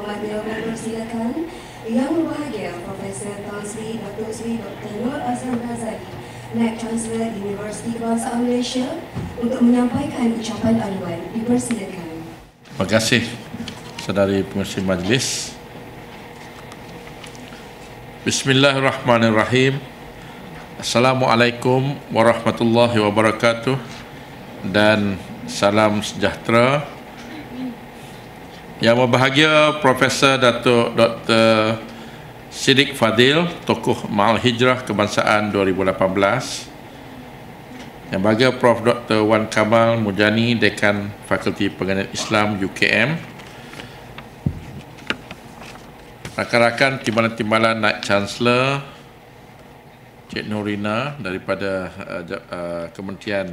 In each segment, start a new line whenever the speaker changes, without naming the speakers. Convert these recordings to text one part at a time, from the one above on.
Berhormatnya mempersilakan Yang Berbahagia Profesor Tan Sri Datuk Sri Dr. Nur Azlan Razali, Naib Chancellor Universiti Kebangsaan Malaysia untuk menyampaikan ucapan aduan. Dipersilakan.
Terima kasih saudari pengerusi majlis. Bismillahirrahmanirrahim. Assalamualaikum warahmatullahi wabarakatuh dan salam sejahtera. Yang berbahagia Profesor Datuk Dr. Siddiq Fadil, tokoh Ma'al Hijrah Kebangsaan 2018. Yang berbahagia Prof. Dr. Wan Kamal Mujani, Dekan Fakulti Pengajian Islam UKM. Rakan-rakan timbalan-timbalan Naib Chancellor Cik Norina daripada Kementerian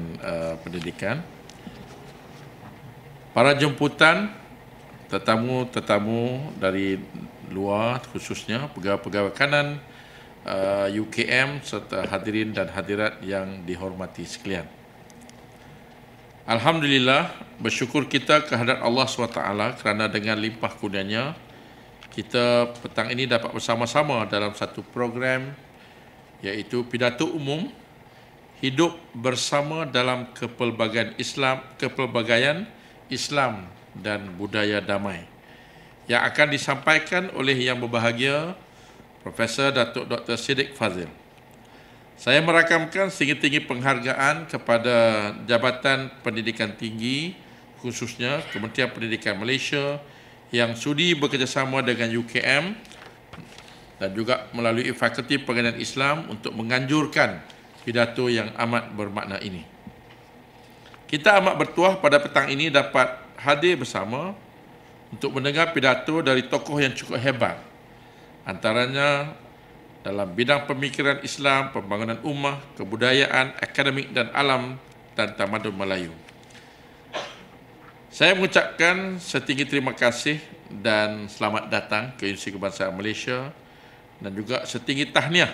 Pendidikan. Para jemputan, tetamu-tetamu dari luar, khususnya pegawai-pegawai kanan UKM serta hadirin dan hadirat yang dihormati sekalian. Alhamdulillah, bersyukur kita kehadrat Allah SWT kerana dengan limpah kurnianya kita petang ini dapat bersama-sama dalam satu program iaitu pidato umum hidup bersama dalam kepelbagaian Islam dan budaya damai yang akan disampaikan oleh Yang Berbahagia Profesor Datuk Dr. Siddiq Fadil. Saya merakamkan setinggi-tinggi penghargaan kepada Jabatan Pendidikan Tinggi, khususnya Kementerian Pendidikan Malaysia yang sudi bekerjasama dengan UKM dan juga melalui Fakulti Pengajian Islam untuk menganjurkan pidato yang amat bermakna ini. Kita amat bertuah pada petang ini dapat hadir bersama untuk mendengar pidato dari tokoh yang cukup hebat, antaranya dalam bidang pemikiran Islam, pembangunan ummah, kebudayaan, akademik dan alam dan tamadun Melayu. Saya mengucapkan setinggi terima kasih dan selamat datang ke Universiti Kebangsaan Malaysia dan juga setinggi tahniah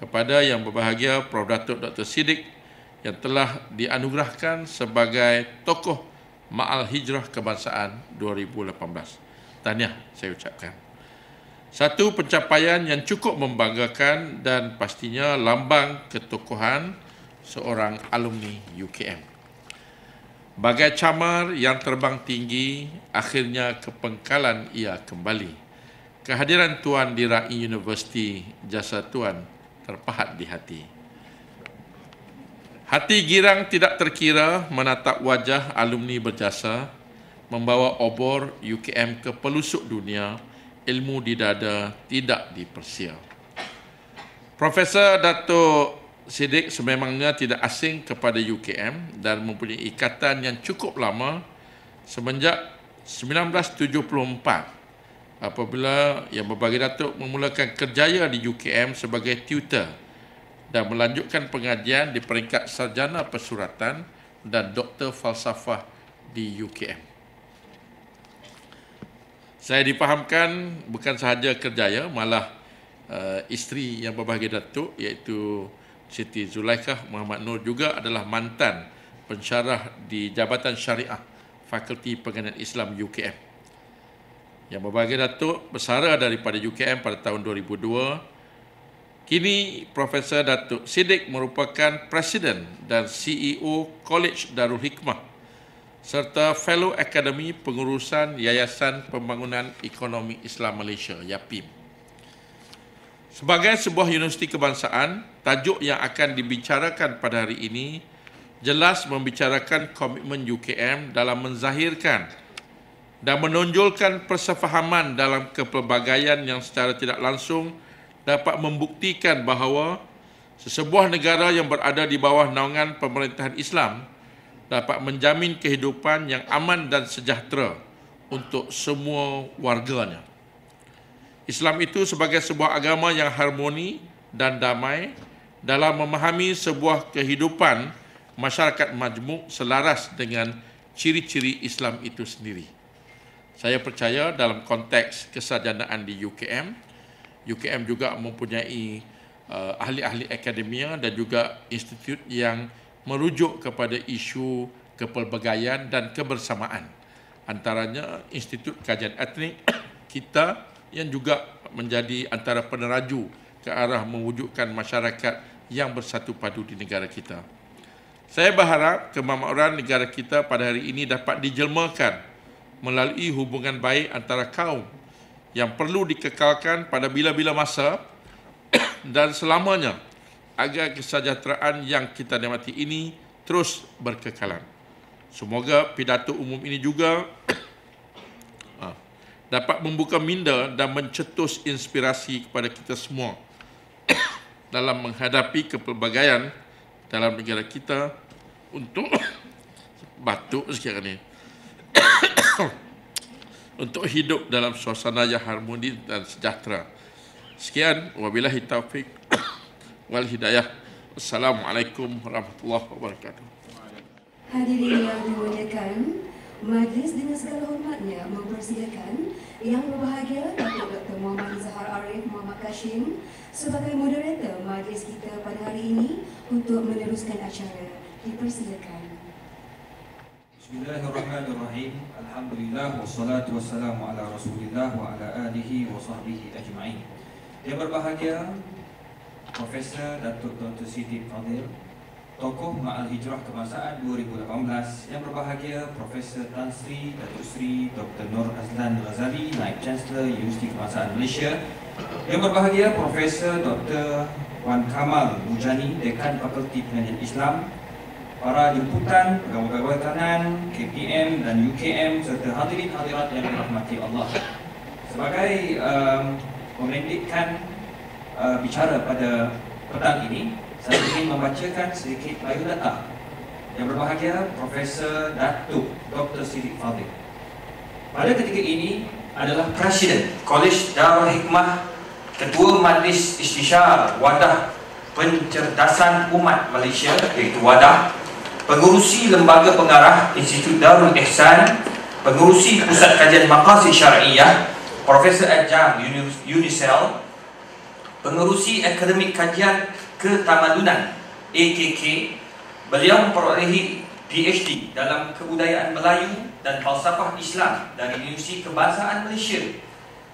kepada Yang Berbahagia Prof. Datuk Dr. Siddiq yang telah dianugerahkan sebagai tokoh Ma'al Hijrah Kebangsaan 2018. Tahniah saya ucapkan. Satu pencapaian yang cukup membanggakan dan pastinya lambang ketokohan seorang alumni UKM. Bagai camar yang terbang tinggi, akhirnya ke pengkalan ia kembali. Kehadiran Tuan di Rai Universiti, jasa Tuan terpahat di hati. Hati girang tidak terkira menatap wajah alumni berjasa, membawa obor UKM ke pelusuk dunia, ilmu di dada tidak dipersia. Profesor Datuk Siddiq sememangnya tidak asing kepada UKM dan mempunyai ikatan yang cukup lama semenjak 1974 apabila Yang Berbahagia Datuk memulakan kerjaya di UKM sebagai tutor dan melanjutkan pengajian di peringkat sarjana persuratan dan doktor falsafah di UKM. Saya dipahamkan bukan sahaja kerjaya, malah isteri Yang Berbahagia Datuk iaitu Siti Zulaikha Muhammad Nur juga adalah mantan pensyarah di Jabatan Syariah Fakulti Pengajian Islam UKM. Yang Berbahagia Datuk bersara daripada UKM pada tahun 2002. Kini Profesor Datuk Siddiq merupakan Presiden dan CEO College Darul Hikmah serta Fellow Akademi Pengurusan Yayasan Pembangunan Ekonomi Islam Malaysia, YAPIM. Sebagai sebuah universiti kebangsaan, tajuk yang akan dibicarakan pada hari ini jelas membicarakan komitmen UKM dalam menzahirkan dan menonjolkan persefahaman dalam kepelbagaian yang secara tidak langsung dapat membuktikan bahawa sesebuah negara yang berada di bawah naungan pemerintahan Islam dapat menjamin kehidupan yang aman dan sejahtera untuk semua warganya. Islam itu sebagai sebuah agama yang harmoni dan damai dalam memahami sebuah kehidupan masyarakat majmuk selaras dengan ciri-ciri Islam itu sendiri. Saya percaya dalam konteks kesarjanaan di UKM juga mempunyai ahli-ahli akademia dan juga institut yang merujuk kepada isu kepelbagaian dan kebersamaan. Antaranya Institut Kajian Etnik kita yang juga menjadi antara peneraju ke arah mewujudkan masyarakat yang bersatu padu di negara kita. Saya berharap kemakmuran negara kita pada hari ini dapat dijelmakan melalui hubungan baik antara kaum yang perlu dikekalkan pada bila-bila masa dan selamanya agar kesejahteraan yang kita nikmati ini terus berkekalan. Semoga pidato umum ini juga dapat membuka minda dan mencetus inspirasi kepada kita semua dalam menghadapi kepelbagaian dalam negara kita untuk batuk sekarang ni untuk hidup dalam suasana yang harmoni dan sejahtera. Sekian, wabillahi taufik wal hidayah. Assalamualaikum warahmatullahi wabarakatuh.
Hadirin yang dimuliakan, majlis dengan segala hormatnya mempersilakan Yang Berbahagia Datuk Dr. Muhammad Zahar Arif Muhammad Kashim sebagai moderator majlis kita pada hari ini untuk meneruskan acara. Dipersilakan.
Bismillahirrahmanirrahim. Alhamdulillah wassalatu wassalamu ala Rasulillah wa ala alihi wa sahbihi ajma'in. Yang berbahagia Profesor Datuk Dr. Siddiq Fadil, Tokoh Ma'al Hijrah Kebangsaan 2018. Yang berbahagia Profesor Tan Sri Datuk Sri Dr. Nur Azlan Razali, Naib Chancellor Universiti Kebangsaan Malaysia. Yang berbahagia Profesor Dr. Wan Kamal Mujani, Dekan Fakulti Pengajian Islam, para jemputan, pegawai-pegawai kanan, KPM dan UKM serta hadirin hadirat yang dirahmati Allah. Sebagai memendekkan bicara pada petang ini, saya ingin membacakan sedikit biodata. Yang berbahagia Profesor Datuk Dr. Siddiq Fadil pada ketika ini adalah Presiden Kolej Darul Hikmah, Ketua Majlis Istisyar Wadah Pencerdasan Umat Malaysia iaitu WADAH, Pengurusi Lembaga Pengarah Institut Darul Ihsan, Pengurusi Pusat Kajian Maqasid Syariah, Profesor Adjang UNICEL, Pengurusi Akademik Kajian Ketamadunan AKK. Beliau memperolehi PhD dalam Kebudayaan Melayu dan Falsafah Islam dari Universiti Kebangsaan Malaysia,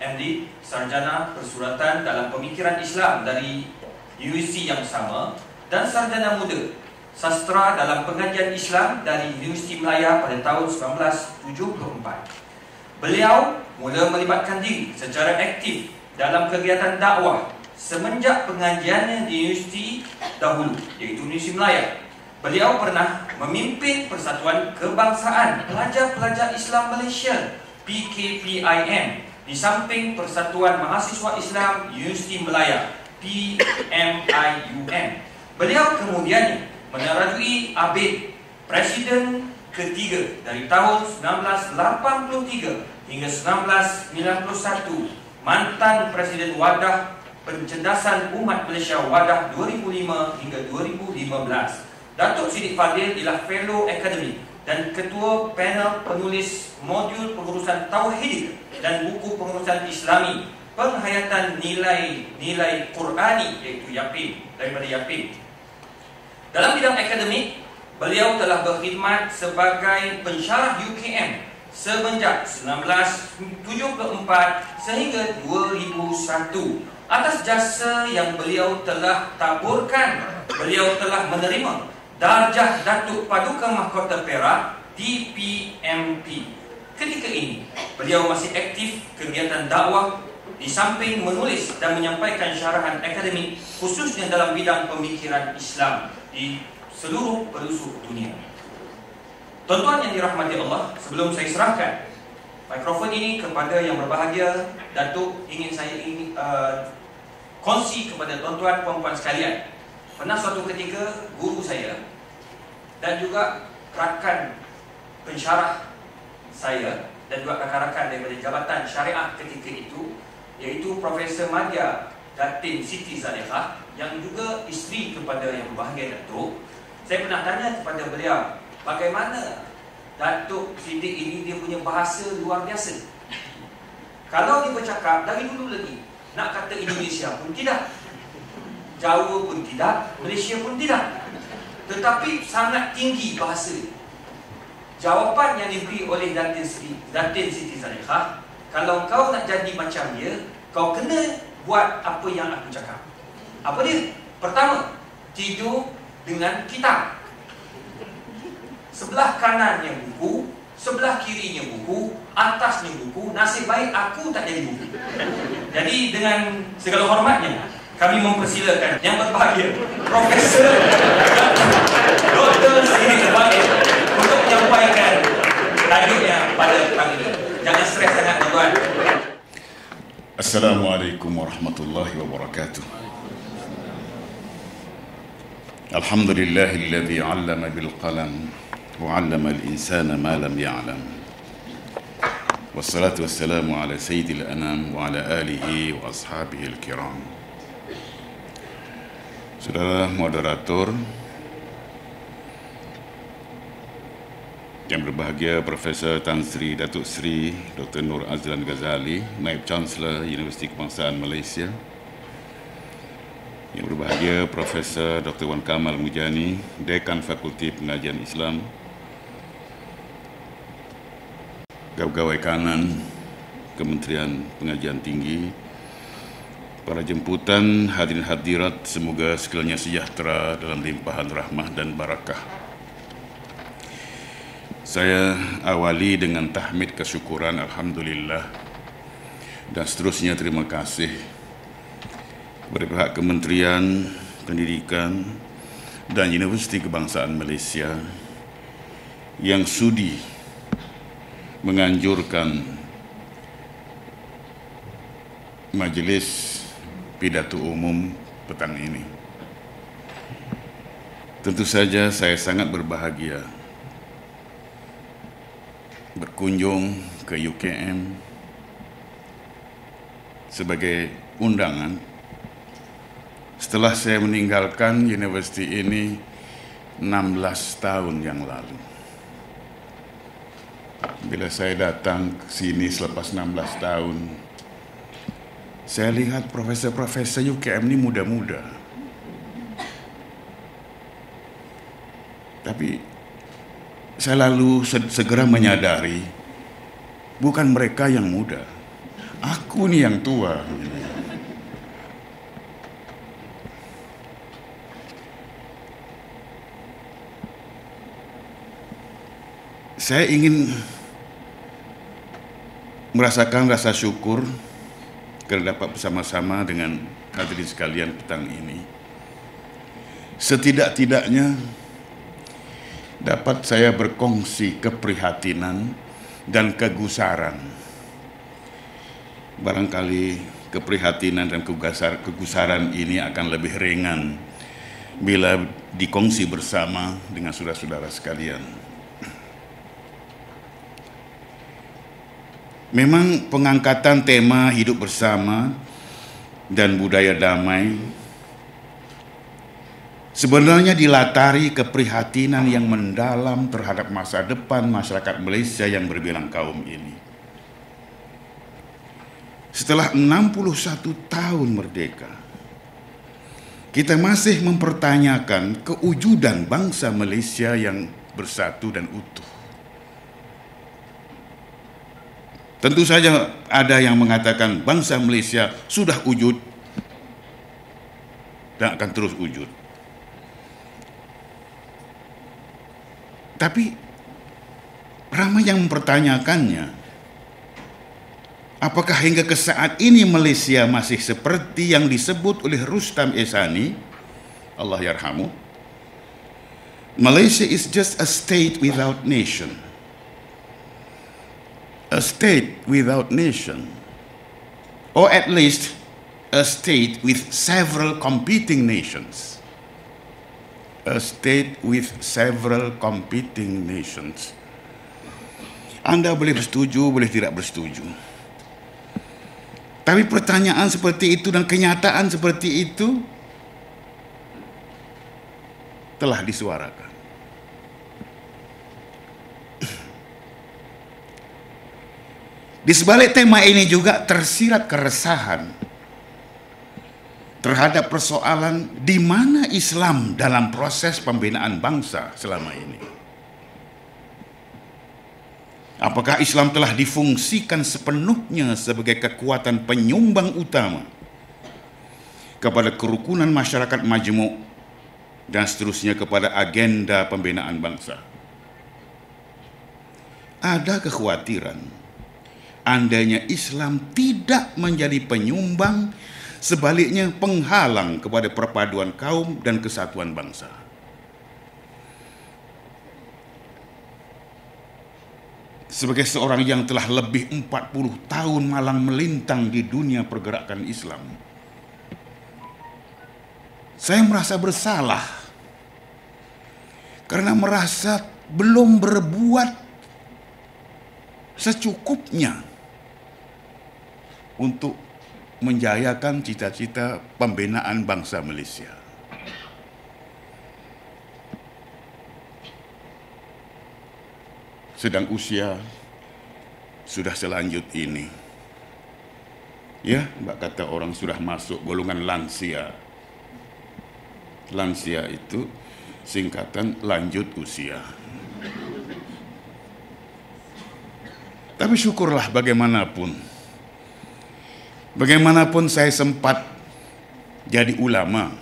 MD Sarjana Persuratan dalam Pemikiran Islam dari universiti yang sama, dan Sarjana Muda Sastra dalam Pengajian Islam dari Universiti Melaya pada tahun 1974. Beliau mula melibatkan diri secara aktif dalam kegiatan dakwah semenjak pengajiannya di universiti dahulu, iaitu Universiti Melaya. Beliau pernah memimpin Persatuan Kebangsaan Pelajar-Pelajar Islam Malaysia PKPIM di samping Persatuan Mahasiswa Islam Universiti Melaya PMIUM. Beliau kemudian menerajui ABID Presiden ketiga dari tahun 1983 hingga 1991, mantan Presiden Wadah Pencerdasan Umat Malaysia WADAH 2005 hingga 2015. Datuk Siddiq Fadil ialah Fellow Akademik dan Ketua Panel Penulis Modul Pengurusan Tauhid dan Buku Pengurusan Islami Penghayatan Nilai Qurani iaitu YAPIN, daripada YAPIN. Dalam bidang akademik, beliau telah berkhidmat sebagai pensyarah UKM semenjak 1974 sehingga 2001. Atas jasa yang beliau telah taburkan, beliau telah menerima darjah Datuk Paduka Mahkota Perak DPMP. Ketika ini, beliau masih aktif kegiatan dakwah di samping menulis dan menyampaikan syarahan akademik khususnya dalam bidang pemikiran Islam di seluruh pelosok dunia. Tuan-tuan yang dirahmati Allah, sebelum saya serahkan mikrofon ini kepada yang berbahagia, Datuk ingin saya kongsi kepada tuan-tuan puan-puan sekalian. Pernah suatu ketika guru saya dan juga rakan pensyarah saya dan juga rakan-rakan daripada Jabatan Syariah ketika itu, iaitu Profesor Madya Datin Siti Zalekha yang juga isteri kepada yang berbahagia Datuk. Saya pernah tanya kepada beliau, bagaimana Datuk Siddiq ini dia punya bahasa luar biasa. Kalau dia bercakap dari dulu lagi, nak kata Indonesia pun tidak, Jawa pun tidak, Malaysia pun tidak, tetapi sangat tinggi bahasa. Jawapan yang diberi oleh Datin Siti Zalekha, Kalau kau nak jadi macam dia, kau kena buat apa yang aku cakap. Apa dia? Pertama, tidur dengan kitab. Sebelah kanannya buku, sebelah kirinya buku, atasnya buku. Nasib baik aku tak jadi buku. Jadi dengan segala hormatnya, kami mempersilakan yang berbahagia Profesor Dr. Siddiq Fadil untuk menyampaikan tajuknya pada pagi ini. Jangan stres sangat tuan-tuan.
Assalamualaikum warahmatullahi wabarakatuh. Alhamdulillahilladzi 'allama bil qalam wa 'allama al insana ma lam ya'lam. Wassalatu wassalamu ala sayyidil anam wa ala alihi wa ashabihi al kiram. Saudara moderator yang berbahagia, Profesor Tan Sri Datuk Sri Dr. Nur Azlan Ghazali, Naib Chancellor Universiti Kebangsaan Malaysia. Yang berbahagia, Profesor Dr. Wan Kamal Mujani, Dekan Fakulti Pengajian Islam. Pegawai kanan Kementerian Pengajian Tinggi, para jemputan, hadirin hadirat, semoga segalanya sejahtera dalam limpahan rahmah dan barakah. Saya awali dengan tahmid kesyukuran, alhamdulillah, dan seterusnya terima kasih kepada pihak Kementerian Pendidikan dan Universiti Kebangsaan Malaysia yang sudi menganjurkan majlis pidato umum petang ini. Tentu saja saya sangat berbahagia berkunjung ke UKM sebagai undangan setelah saya meninggalkan universiti ini 16 tahun yang lalu. Bila saya datang ke sini selepas 16 tahun, saya lihat profesor-profesor UKM ini muda-muda. Tapi saya lalu segera menyadari, bukan mereka yang muda, aku nih yang tua. Saya ingin merasakan rasa syukur kerana dapat bersama-sama dengan hadirin sekalian petang ini. Setidak-tidaknya dapat saya berkongsi keprihatinan dan kegusaran. Barangkali keprihatinan dan kegusaran ini akan lebih ringan bila dikongsi bersama dengan saudara-saudara sekalian. Memang pengangkatan tema hidup bersama dan budaya damai sebenarnya dilatari keprihatinan yang mendalam terhadap masa depan masyarakat Malaysia yang berbilang kaum ini. Setelah 61 tahun merdeka, kita masih mempertanyakan kewujudan bangsa Malaysia yang bersatu dan utuh. Tentu saja ada yang mengatakan bangsa Malaysia sudah wujud dan akan terus wujud. Tapi ramai yang mempertanyakannya, apakah hingga ke saat ini Malaysia masih seperti yang disebut oleh Rustam Ehsani, Allah yarhamu, Malaysia is just a state without nation. A state without nation, or at least a state with several competing nations. A state with several competing nations. Anda boleh bersetuju, boleh tidak bersetuju. Tapi pertanyaan seperti itu dan kenyataan seperti itu telah disuarakan. Di sebalik tema ini juga tersirat keresahan terhadap persoalan di mana Islam dalam proses pembinaan bangsa selama ini. Apakah Islam telah difungsikan sepenuhnya sebagai kekuatan penyumbang utama kepada kerukunan masyarakat majmuk dan seterusnya kepada agenda pembinaan bangsa? Ada kekhawatiran andainya Islam tidak menjadi penyumbang, sebaliknya penghalang kepada perpaduan kaum dan kesatuan bangsa. Sebagai seorang yang telah lebih 40 tahun malang melintang di dunia pergerakan Islam, saya merasa bersalah karena merasa belum berbuat secukupnya untuk menjayakan cita-cita pembinaan bangsa Malaysia. Sedang usia sudah selanjut ini, ya, mbak kata orang sudah masuk golongan lansia. Lansia itu singkatan lanjut usia. Tapi syukurlah bagaimanapun saya sempat jadi ulama.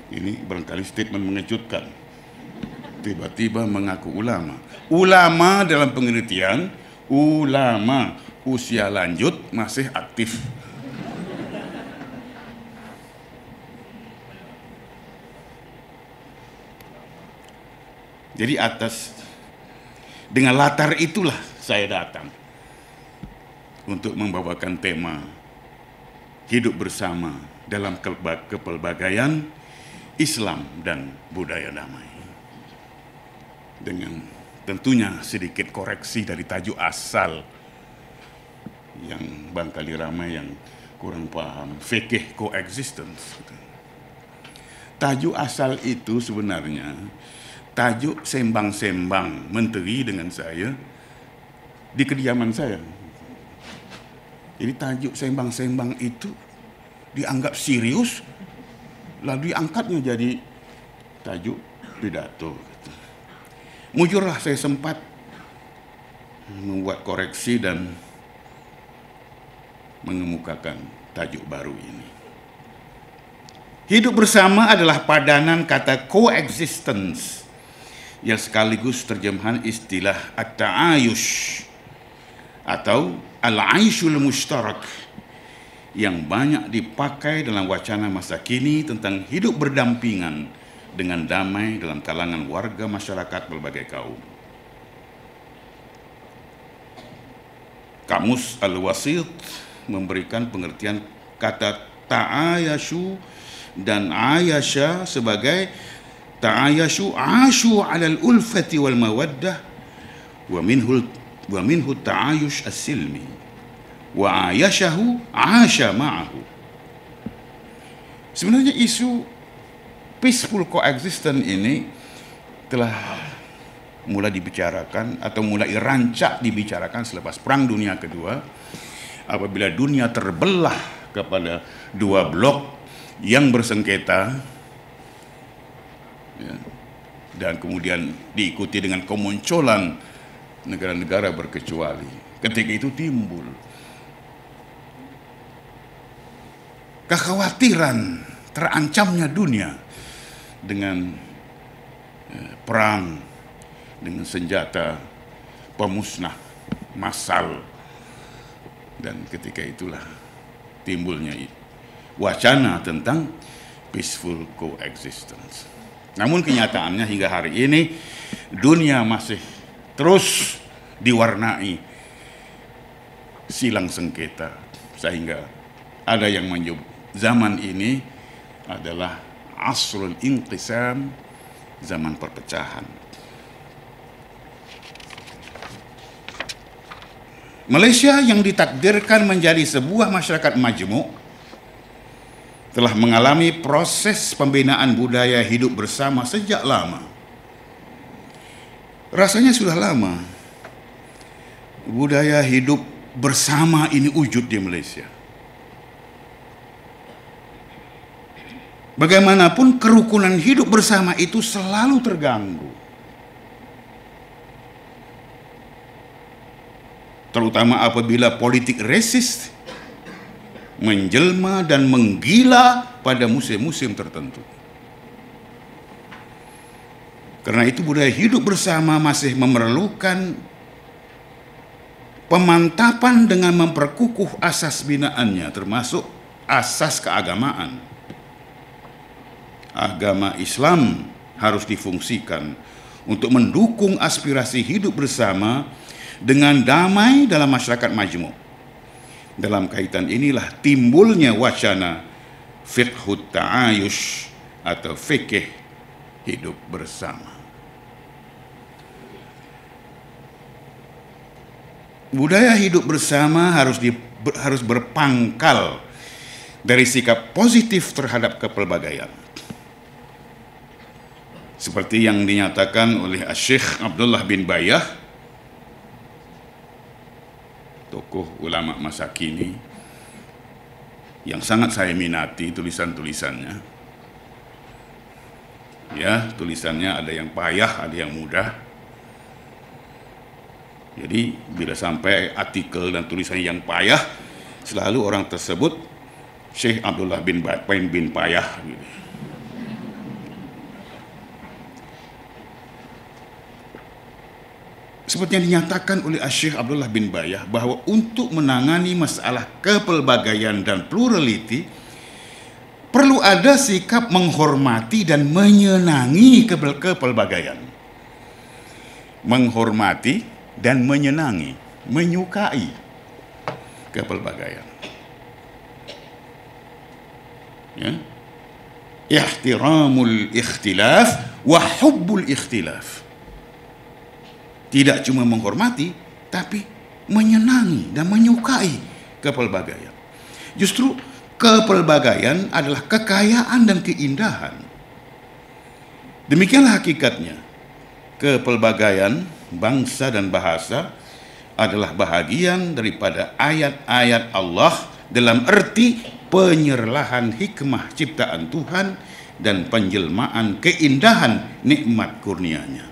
Ini barangkali statement mengejutkan. Tiba-tiba mengaku ulama. Ulama dalam pengertian ulama usia lanjut masih aktif. Jadi dengan latar itulah saya datang untuk membawakan tema hidup bersama dalam kepelbagaian Islam dan budaya damai. Dengan tentunya sedikit koreksi dari tajuk asal yang barangkali ramai yang kurang paham, fikih coexistence. Tajuk asal itu sebenarnya tajuk sembang-sembang menteri dengan saya di kediaman saya. Jadi tajuk sembang-sembang itu dianggap serius, lalu diangkatnya jadi tajuk pidato. Mujurlah saya sempat membuat koreksi dan mengemukakan tajuk baru ini. Hidup bersama adalah padanan kata coexistence yang sekaligus terjemahan istilah at-ta'ayush atau al-aishul mushtarak yang banyak dipakai dalam wacana masa kini tentang hidup berdampingan dengan damai dalam kalangan warga masyarakat berbagai kaum. Kamus Al-Wasit memberikan pengertian kata ta'ayashu dan ayasha sebagai ta'ayashu ashu 'alal ulfati wal mawaddah wa minhu ta'ayush as-silmi wa ayashahu 'asha ma'ahu. Sebenarnya isu peaceful coexistence ini telah mulai dibicarakan atau mulai rancak dibicarakan selepas Perang Dunia Kedua, apabila dunia terbelah kepada dua blok yang bersengketa, ya, dan kemudian diikuti dengan kemunculan negara-negara berkecuali. Ketika itu timbul kekhawatiran terancamnya dunia dengan perang, dengan senjata pemusnah massal, dan ketika itulah timbulnya wacana tentang peaceful coexistence. Namun kenyataannya hingga hari ini dunia masih terus diwarnai silang sengketa, sehingga ada yang menyebut zaman ini adalah asrul inqisam, zaman perpecahan. Malaysia yang ditakdirkan menjadi sebuah masyarakat majmuk telah mengalami proses pembinaan budaya hidup bersama sejak lama. Rasanya sudah lama budaya hidup bersama ini wujud di Malaysia. Bagaimanapun kerukunan hidup bersama itu selalu terganggu. terutama apabila politik resis menjelma dan menggila pada musim-musim tertentu. Karena itu budaya hidup bersama masih memerlukan pemantapan dengan memperkukuh asas binaannya, termasuk asas keagamaan. Agama Islam harus difungsikan untuk mendukung aspirasi hidup bersama dengan damai dalam masyarakat majmuk. Dalam kaitan inilah timbulnya wacana fiqhut ta'ayush atau fikih hidup bersama. Budaya hidup bersama harus berpangkal dari sikap positif terhadap kepelbagaian. Seperti yang dinyatakan oleh Syekh Abdullah bin Bayah, tokoh ulama masa kini yang sangat saya minati tulisan-tulisannya. Ya, tulisannya ada yang payah, ada yang mudah. Jadi bila sampai artikel dan tulisan yang payah, selalu orang tersebut Syekh Abdullah bin Payah gitu. Seperti yang dinyatakan oleh Syekh Abdullah bin Bayah bahwa untuk menangani masalah kepelbagaian dan plurality perlu ada sikap menghormati dan menyenangi kepelbagaian. Menghormati dan menyenangi, menyukai kepelbagaian. Ya. Ihtiramul ikhtilaf wa hubbul ikhtilaf. Tidak cuma menghormati, tapi menyenangi dan menyukai kepelbagaian. Justru kepelbagaian adalah kekayaan dan keindahan. Demikianlah hakikatnya. Kepelbagaian bangsa dan bahasa adalah bahagian daripada ayat-ayat Allah dalam arti penyerahan hikmah ciptaan Tuhan dan penjelmaan keindahan nikmat kurnia-Nya.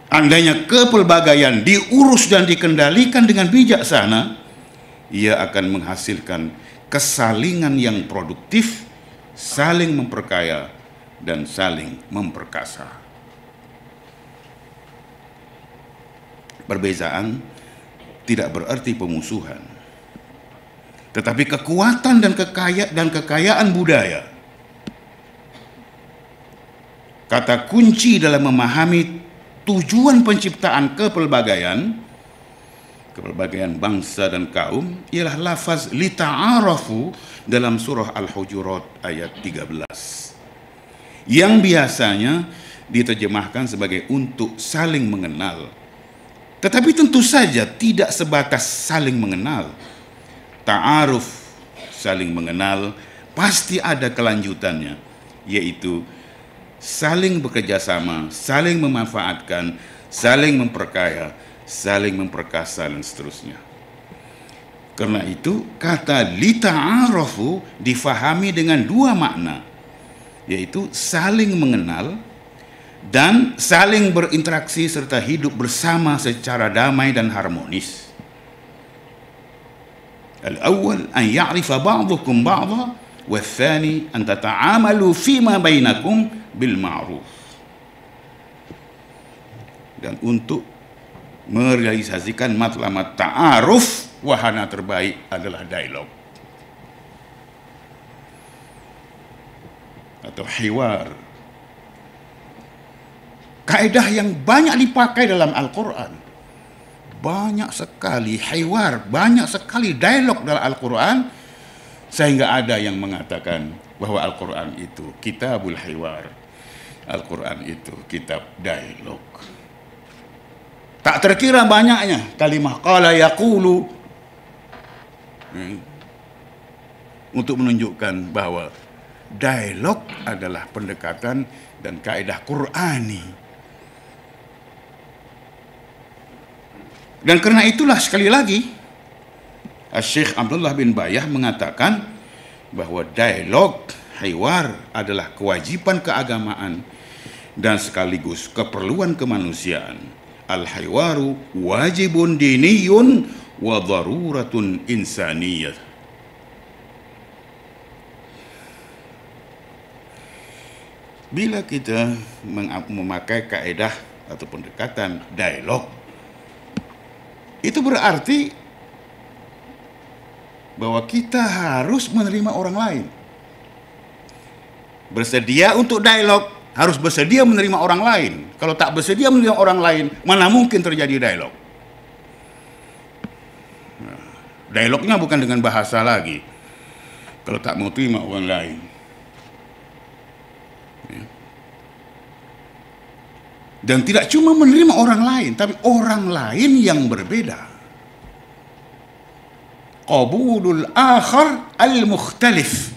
Andainya kepelbagaian diurus dan dikendalikan dengan bijaksana, ia akan menghasilkan kesalingan yang produktif, saling memperkaya dan saling memperkasa. Perbezaan tidak berarti pemusuhan, tetapi kekuatan dan kekayaan budaya. Kata kunci dalam memahami tujuan penciptaan kepelbagaian bangsa dan kaum ialah lafaz lita'arafu dalam surah Al-Hujurat ayat 13 yang biasanya diterjemahkan sebagai untuk saling mengenal. Tetapi tentu saja tidak sebatas saling mengenal. Ta'aruf, saling mengenal, pasti ada kelanjutannya, yaitu saling bekerjasama, saling memanfaatkan, saling memperkaya, saling memperkasa, dan seterusnya. Karena itu, kata lita'arafu difahami dengan dua makna, yaitu saling mengenal dan saling berinteraksi serta hidup bersama secara damai dan harmonis. Al-awwal an ya'rifa ba'dukum ba'dha wa tsani an tata'amalu fima bainakum bil ma'ruf. Dan untuk merealisasikan matlamat ta'aruf, wahana terbaik adalah dialog atau hiwar. Kaedah yang banyak dipakai dalam Al-Quran. Banyak sekali hiwar, banyak sekali dialog dalam Al-Quran, sehingga ada yang mengatakan bahwa Al-Quran itu kitabul hiwar, Al-Quran itu kitab dialog. Tak terkira banyaknya kalimah qala yaqulu untuk menunjukkan bahwa dialog adalah pendekatan dan kaedah Qur'ani. Dan karena itulah sekali lagi Syekh Abdullah bin Bayah mengatakan bahwa dialog hiwar adalah kewajiban keagamaan dan sekaligus keperluan kemanusiaan al-hiwaru wajibun diniyun wa daruratun insaniyah. Bila kita memakai kaedah atau pendekatan dialog, itu berarti bahwa kita harus menerima orang lain. Bersedia untuk dialog, harus bersedia menerima orang lain. Kalau tak bersedia menerima orang lain, mana mungkin terjadi dialog. Dialognya bukan dengan bahasa lagi, kalau tak mau terima orang lain. Dan tidak cuma menerima orang lain, tapi orang lain yang berbeda. Qabulul akhar al-mukhtalif,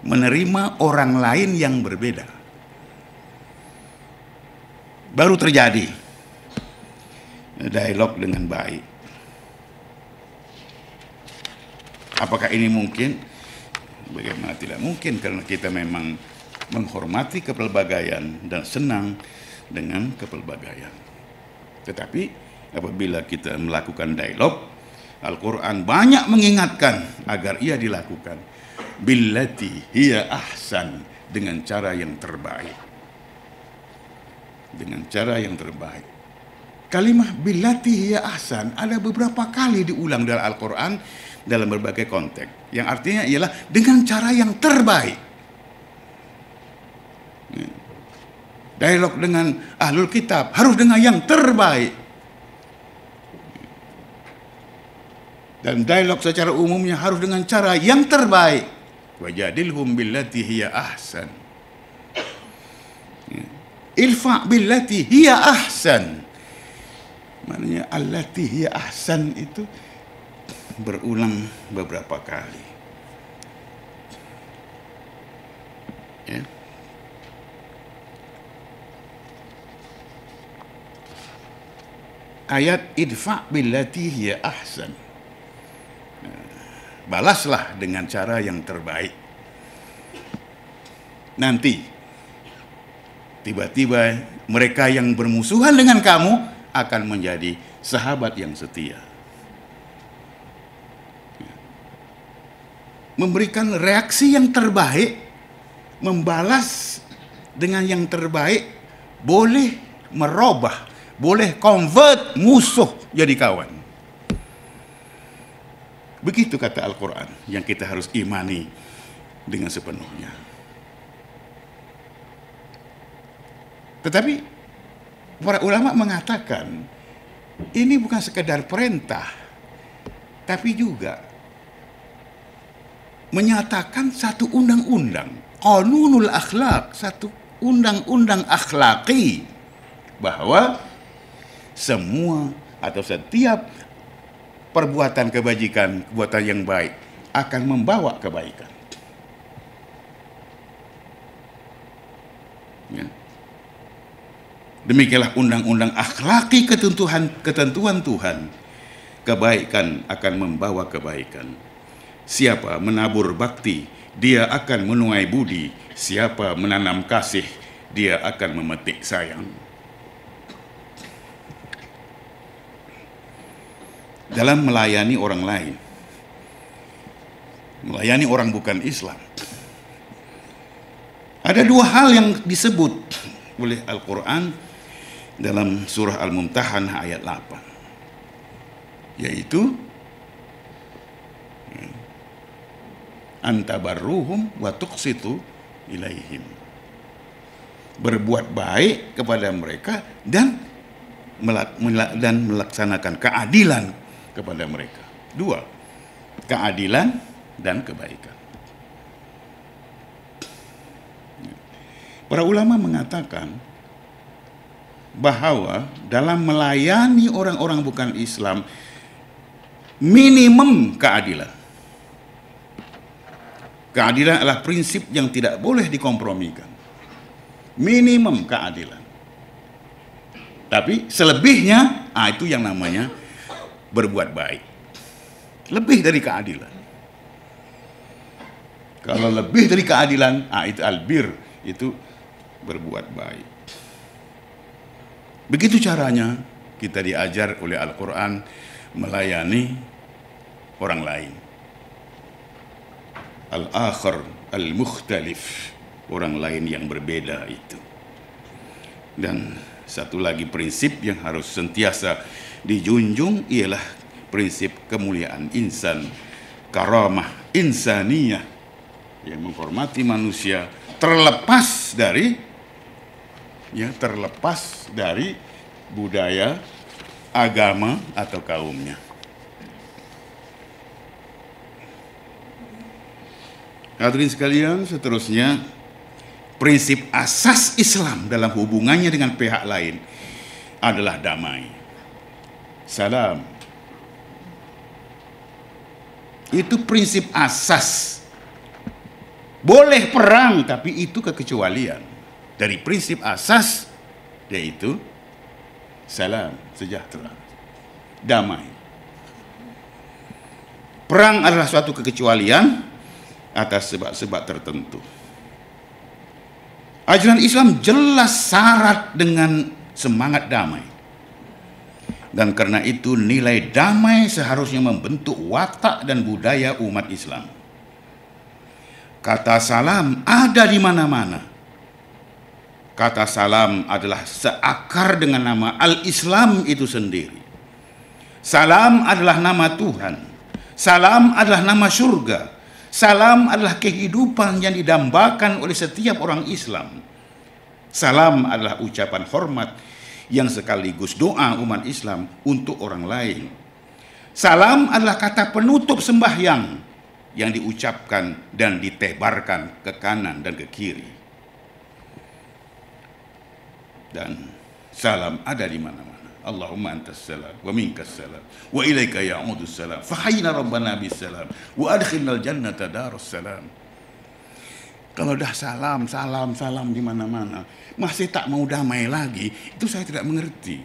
menerima orang lain yang berbeda. Baru terjadi dialog dengan baik. Apakah ini mungkin? Bagaimana tidak mungkin, karena kita memang menghormati kepelbagaian dan senang dengan kepelbagaian. Tetapi apabila kita melakukan dialog, Al-Quran banyak mengingatkan agar ia dilakukan billati hiya ahsan, dengan cara yang terbaik. Dengan cara yang terbaik. Kalimah billati hiya ahsan ada beberapa kali diulang dalam Al-Quran dalam berbagai konteks, yang artinya ialah dengan cara yang terbaik. Dialog dengan ahlul kitab harus dengan yang terbaik. Dan dialog secara umumnya harus dengan cara yang terbaik. Wajadilhum billati hiya ahsan. Ilfa billati hiya ahsan. Maknanya allati hiya ahsan itu berulang beberapa kali. Ya. Ayat idfa billati hiya ahsan, balaslah dengan cara yang terbaik. Nanti tiba-tiba mereka yang bermusuhan dengan kamu akan menjadi sahabat yang setia. Memberikan reaksi yang terbaik, membalas dengan yang terbaik, boleh merubah, boleh convert musuh jadi kawan. Begitu kata Al-Quran yang kita harus imani dengan sepenuhnya. Tetapi para ulama mengatakan ini bukan sekedar perintah, tapi juga menyatakan satu undang-undang, qanunul akhlak, satu undang-undang akhlaki, bahwa semua atau setiap perbuatan kebajikan, perbuatan yang baik akan membawa kebaikan. Ya. Demikianlah undang-undang akhlaki, ketentuan Tuhan. Kebaikan akan membawa kebaikan. Siapa menabur bakti, dia akan menuai budi. Siapa menanam kasih, dia akan memetik sayang. Dalam melayani orang lain, melayani orang bukan Islam, ada dua hal yang disebut oleh Al-Quran dalam surah Al-Mumtahanah ayat 8, yaitu antabarruhum wa tuqsitu ilaihim, berbuat baik kepada mereka dan melaksanakan keadilan kepada mereka. Dua, keadilan dan kebaikan. Para ulama mengatakan bahwa dalam melayani orang-orang bukan Islam, minimum keadilan. Keadilan adalah prinsip yang tidak boleh dikompromikan. Minimum keadilan. Tapi selebihnya, itu yang namanya berbuat baik. Lebih dari keadilan. Kalau lebih dari keadilan, itu albir, itu berbuat baik. Begitu caranya kita diajar oleh Al-Quran melayani orang lain. Al-akhar, al-mukhtalif, orang lain yang berbeda itu. Dan satu lagi prinsip yang harus sentiasa dijunjung ialah prinsip kemuliaan insan, karamah insaniyah, yang menghormati manusia terlepas dari budaya, agama atau kaumnya. Hadirin sekalian, seterusnya prinsip asas Islam dalam hubungannya dengan pihak lain adalah damai. Salam. Itu prinsip asas. Boleh perang, tapi itu kekecualian dari prinsip asas, yaitu salam, sejahtera, damai. Perang adalah suatu kekecualian atas sebab-sebab tertentu. Ajaran Islam jelas syarat dengan semangat damai. Dan karena itu nilai damai seharusnya membentuk watak dan budaya umat Islam. Kata salam ada di mana-mana. Kata salam adalah seakar dengan nama Al-Islam itu sendiri. Salam adalah nama Tuhan. Salam adalah nama surga. Salam adalah kehidupan yang didambakan oleh setiap orang Islam. Salam adalah ucapan hormat yang sekaligus doa umat Islam untuk orang lain. Salam adalah kata penutup sembahyang yang diucapkan dan ditebarkan ke kanan dan ke kiri. Dan salam ada di mana-mana. Allahumma antas salam wa minkas salam wa ilaika ya'udus salam fahayyina rabbana bis salam wa adkhilnal jannata darus salam. Kalau dah salam di mana-mana masih tak mau damai lagi, itu saya tidak mengerti.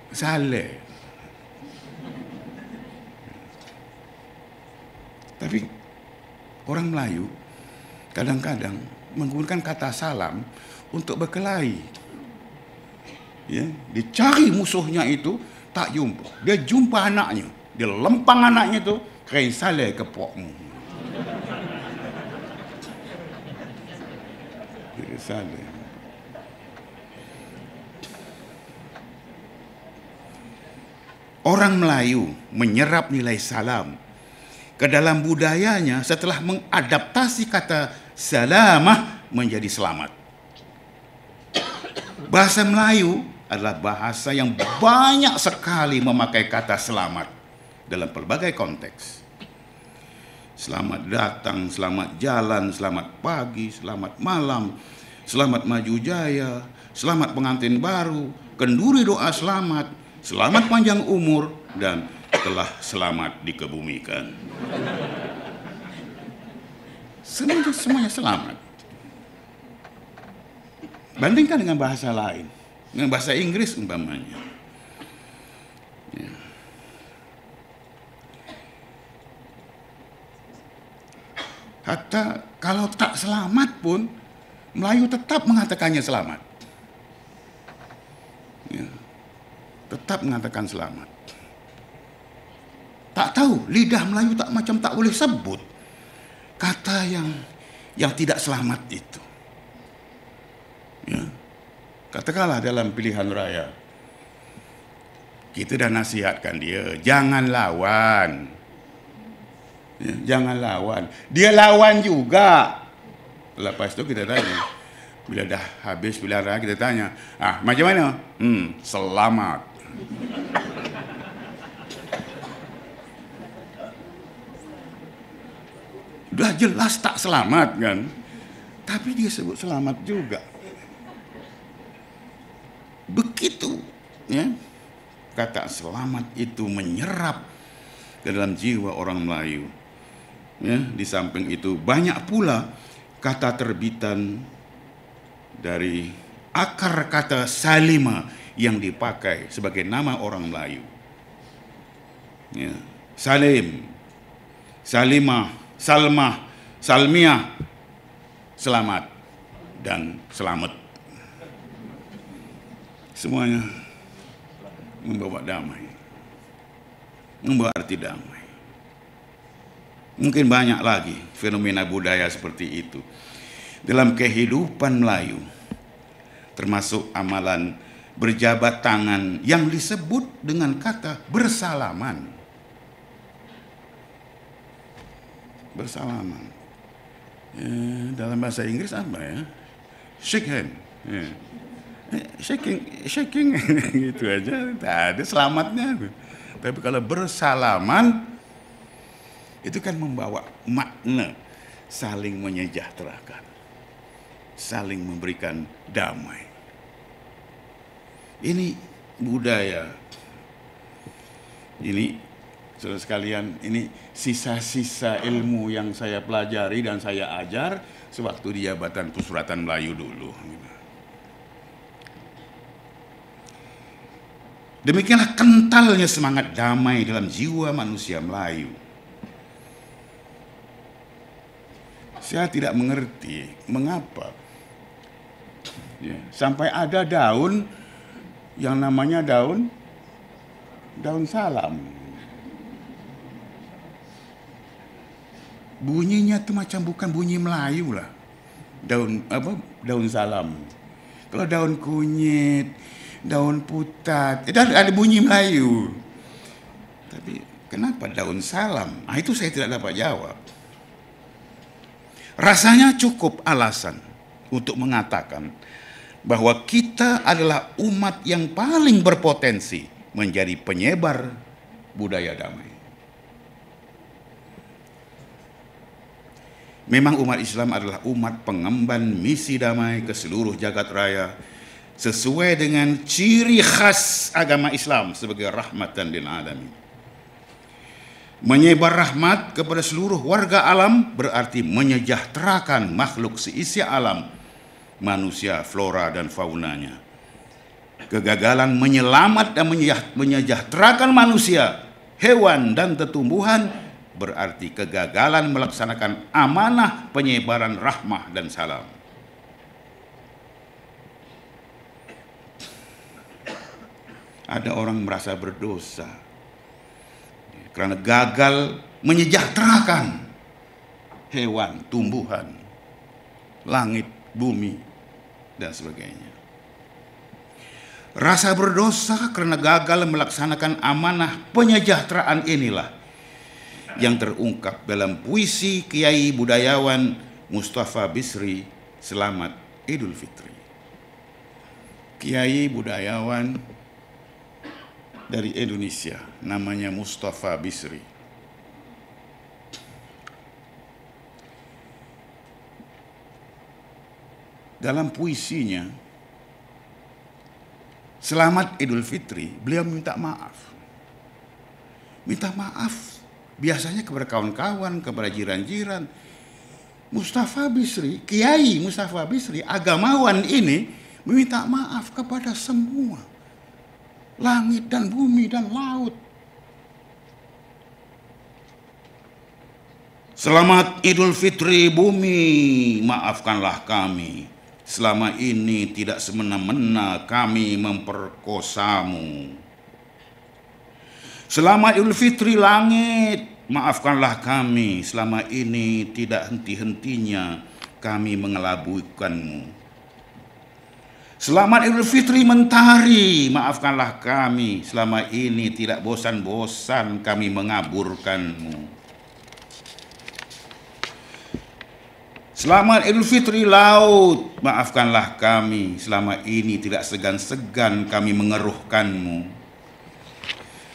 Saleh. Tapi orang Melayu kadang-kadang menggunakan kata salam untuk berkelahi. Ya, dicari musuhnya itu tak jumpa. Dia jumpa anaknya, dia lempang anaknya itu, kain saleh kepokmu. Saleh. Orang Melayu menyerap nilai salam ke dalam budayanya setelah mengadaptasi kata salamah menjadi selamat. Bahasa Melayu adalah bahasa yang banyak sekali memakai kata selamat dalam pelbagai konteks. Selamat datang, selamat jalan, selamat pagi, selamat malam, selamat maju jaya, selamat pengantin baru, kenduri doa selamat, selamat panjang umur, dan telah selamat dikebumikan. Semuanya selamat. Bandingkan dengan bahasa lain, dengan bahasa Inggris umpamanya. Ya. Hatta kalau tak selamat pun, Melayu tetap mengatakannya selamat. Ya. Tetap mengatakan selamat. Tak tahu, lidah Melayu tak boleh sebut kata yang tidak selamat itu. Ya. Katakanlah dalam pilihan raya, kita dah nasihatkan dia, jangan lawan. Ya, jangan lawan. Dia lawan juga. Lepas itu kita tanya, bila dah habis pilihan raya kita tanya, macam mana? Selamat. Dah jelas tak selamat kan, tapi dia sebut selamat juga. Begitu ya, kata selamat itu menyerap ke dalam jiwa orang Melayu. Ya, di samping itu banyak pula kata terbitan dari akar kata salima yang dipakai sebagai nama orang Melayu. Ya, salim, salimah, salmah, salmiah, selamat dan selamat. semuanya membawa damai, membawa arti damai. Mungkin banyak lagi fenomena budaya seperti itu dalam kehidupan Melayu, termasuk amalan berjabat tangan yang disebut dengan kata bersalaman. Bersalaman. Dalam bahasa Inggris apa ya? Shake hand. Shaking gitu aja, tak ada selamatnya. Tapi kalau bersalaman itu kan membawa makna saling menyejahterakan, saling memberikan damai. Ini budaya. Ini saudara sekalian, ini sisa-sisa ilmu yang saya pelajari dan saya ajar sewaktu di Jabatan Pusuratan Melayu dulu. Demikianlah kentalnya semangat damai dalam jiwa manusia Melayu. Saya tidak mengerti mengapa sampai ada daun yang namanya daun salam. Bunyinya tuh macam bukan bunyi Melayu lah. Daun salam. Kalau daun kunyit, daun putat, ada bunyi Melayu. Tapi kenapa daun salam? Itu saya tidak dapat jawab. Rasanya cukup alasan untuk mengatakan bahwa kita adalah umat yang paling berpotensi menjadi penyebar budaya damai. Memang umat Islam adalah umat pengemban misi damai ke seluruh jagat raya sesuai dengan ciri khas agama Islam sebagai rahmatan lil alamin. Menyebar rahmat kepada seluruh warga alam berarti menyejahterakan makhluk seisi alam, manusia, flora dan faunanya. Kegagalan menyelamat dan menyejahterakan manusia, hewan dan tumbuhan berarti kegagalan melaksanakan amanah penyebaran rahmah dan salam. Ada orang merasa berdosa karena gagal menyejahterakan hewan, tumbuhan, langit, bumi, dan sebagainya. Rasa berdosa karena gagal melaksanakan amanah penyejahteraan inilah yang terungkap dalam puisi Kiai budayawan Mustafa Bisri, Selamat Idul Fitri. Kiai budayawan dari Indonesia, namanya Mustafa Bisri. Dalam puisinya Selamat Idul Fitri, beliau minta maaf. Minta maaf biasanya kepada kawan-kawan, kepada jiran-jiran. Mustafa Bisri, Kiai Mustafa Bisri, agamawan ini meminta maaf kepada semua. Langit dan bumi dan laut. Selamat Idul Fitri bumi, maafkanlah kami. Selama ini tidak semena-mena kami memperkosamu. Selamat Idul Fitri langit, maafkanlah kami. Selama ini tidak henti-hentinya kami mengelabuikanmu. Selamat Idul Fitri mentari, maafkanlah kami. Selama ini tidak bosan-bosan kami mengaburkanmu. Selamat Idul Fitri laut, maafkanlah kami. Selama ini tidak segan-segan kami mengeruhkanmu.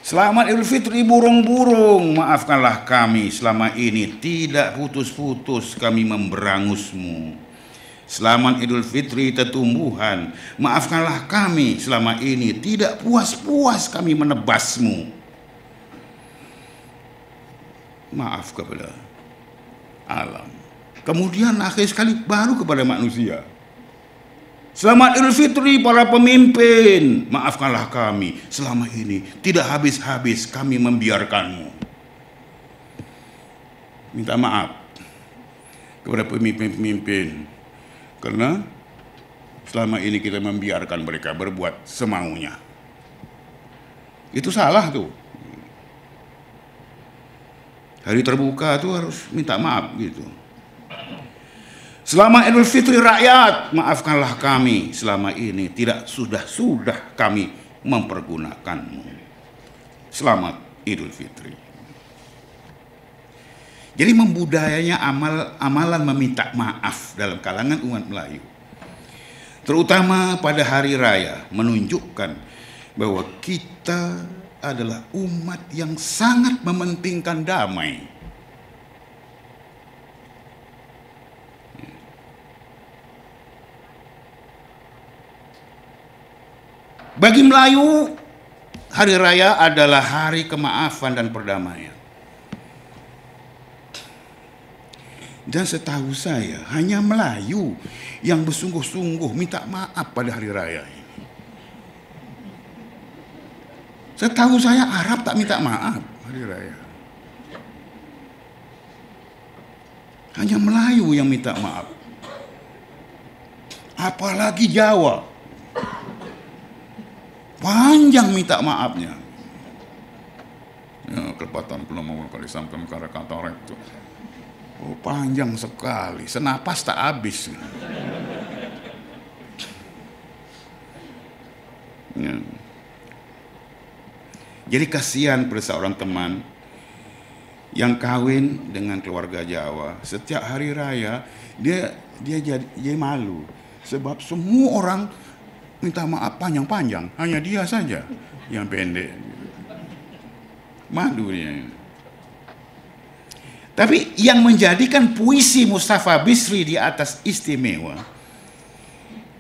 Selamat Idul Fitri burung-burung, maafkanlah kami. Selama ini tidak putus-putus kami memberangusmu. Selamat Idul Fitri tumbuhan, maafkanlah kami. Selama ini tidak puas-puas kami menebasmu. Maaf kepada alam. Kemudian akhir sekali baru kepada manusia. Selamat Idul Fitri para pemimpin, maafkanlah kami. Selama ini tidak habis-habis kami membiarkanmu. Minta maaf kepada pemimpin-pemimpin karena selama ini kita membiarkan mereka berbuat semaunya. Itu salah tuh. Hari terbuka tuh harus minta maaf gitu. Selamat Idul Fitri rakyat, maafkanlah kami selama ini tidak sudah kami mempergunakanmu. Selamat Idul Fitri. Jadi membudayanya amalan meminta maaf dalam kalangan umat Melayu, terutama pada hari raya, menunjukkan bahwa kita adalah umat yang sangat mementingkan damai. Bagi Melayu, hari raya adalah hari kemaafan dan perdamaian. Dan setahu saya, hanya Melayu yang bersungguh-sungguh minta maaf pada hari raya ini. Setahu saya Arab tak minta maaf hari raya. Hanya Melayu yang minta maaf. Apalagi Jawa. Panjang minta maafnya. Ya, kelepatan belum mau kali sampai kata itu. Oh, panjang sekali, senapas tak habis. Ya. Jadi kasihan pada seorang teman yang kawin dengan keluarga Jawa. Setiap hari raya dia malu sebab semua orang minta maaf panjang-panjang, hanya dia saja yang pendek. Malu dia. Tapi yang menjadikan puisi Mustafa Bisri di atas istimewa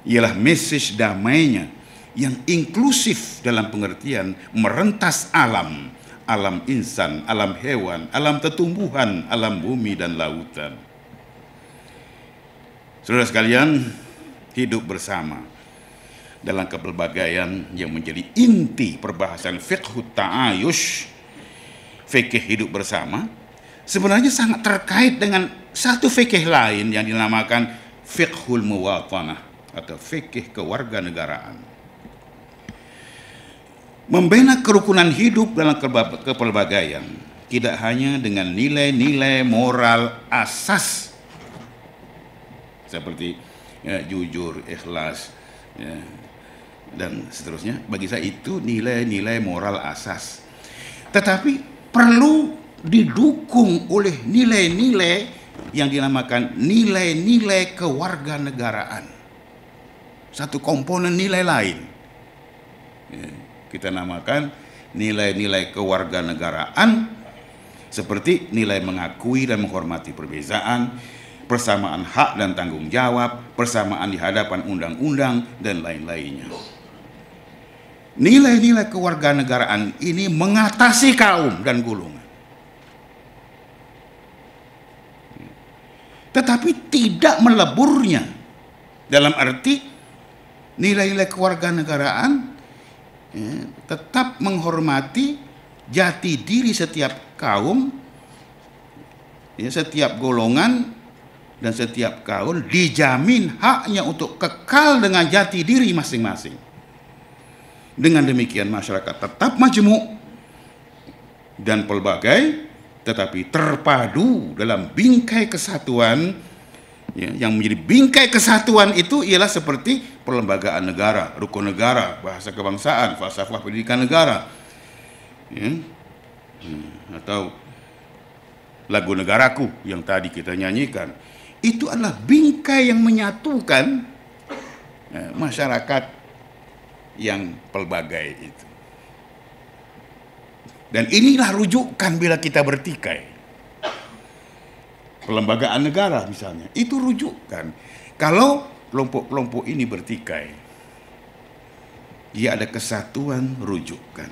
ialah message damainya yang inklusif dalam pengertian merentas alam, alam insan, alam hewan, alam tumbuhan, alam bumi dan lautan. Saudara sekalian, hidup bersama dalam kepelbagaian yang menjadi inti perbahasan fiqhut ta'ayush, fikih hidup bersama, sebenarnya sangat terkait dengan satu fikih lain yang dinamakan fiqhul muwatanah atau fikih kewarganegaraan. Membina kerukunan hidup dalam kepelbagaian tidak hanya dengan nilai-nilai moral asas seperti ya, jujur, ikhlas, ya, dan seterusnya. Bagi saya itu nilai-nilai moral asas. Tetapi perlu didukung oleh nilai-nilai yang dinamakan nilai-nilai kewarganegaraan. Satu komponen nilai lain. Ya, kita namakan nilai-nilai kewarganegaraan seperti nilai mengakui dan menghormati perbezaan, persamaan hak dan tanggung jawab, persamaan di hadapan undang-undang, dan lain-lainnya. Nilai-nilai kewarganegaraan ini mengatasi kaum dan golongan. Tetapi tidak meleburnya dalam arti nilai-nilai kewarganegaraan ya, tetap menghormati jati diri setiap kaum, ya, setiap golongan dan setiap kaum dijamin haknya untuk kekal dengan jati diri masing-masing. Dengan demikian masyarakat tetap majemuk dan pelbagai, tetapi terpadu dalam bingkai kesatuan. Ya, yang menjadi bingkai kesatuan itu ialah seperti perlembagaan negara, rukun negara, bahasa kebangsaan, falsafah pendidikan negara, ya, atau lagu negaraku yang tadi kita nyanyikan. Itu adalah bingkai yang menyatukan ya, masyarakat yang pelbagai itu. Dan inilah rujukan bila kita bertikai. Pelembagaan negara misalnya, itu rujukan. Kalau kelompok-kelompok ini bertikai, dia ada kesatuan rujukan.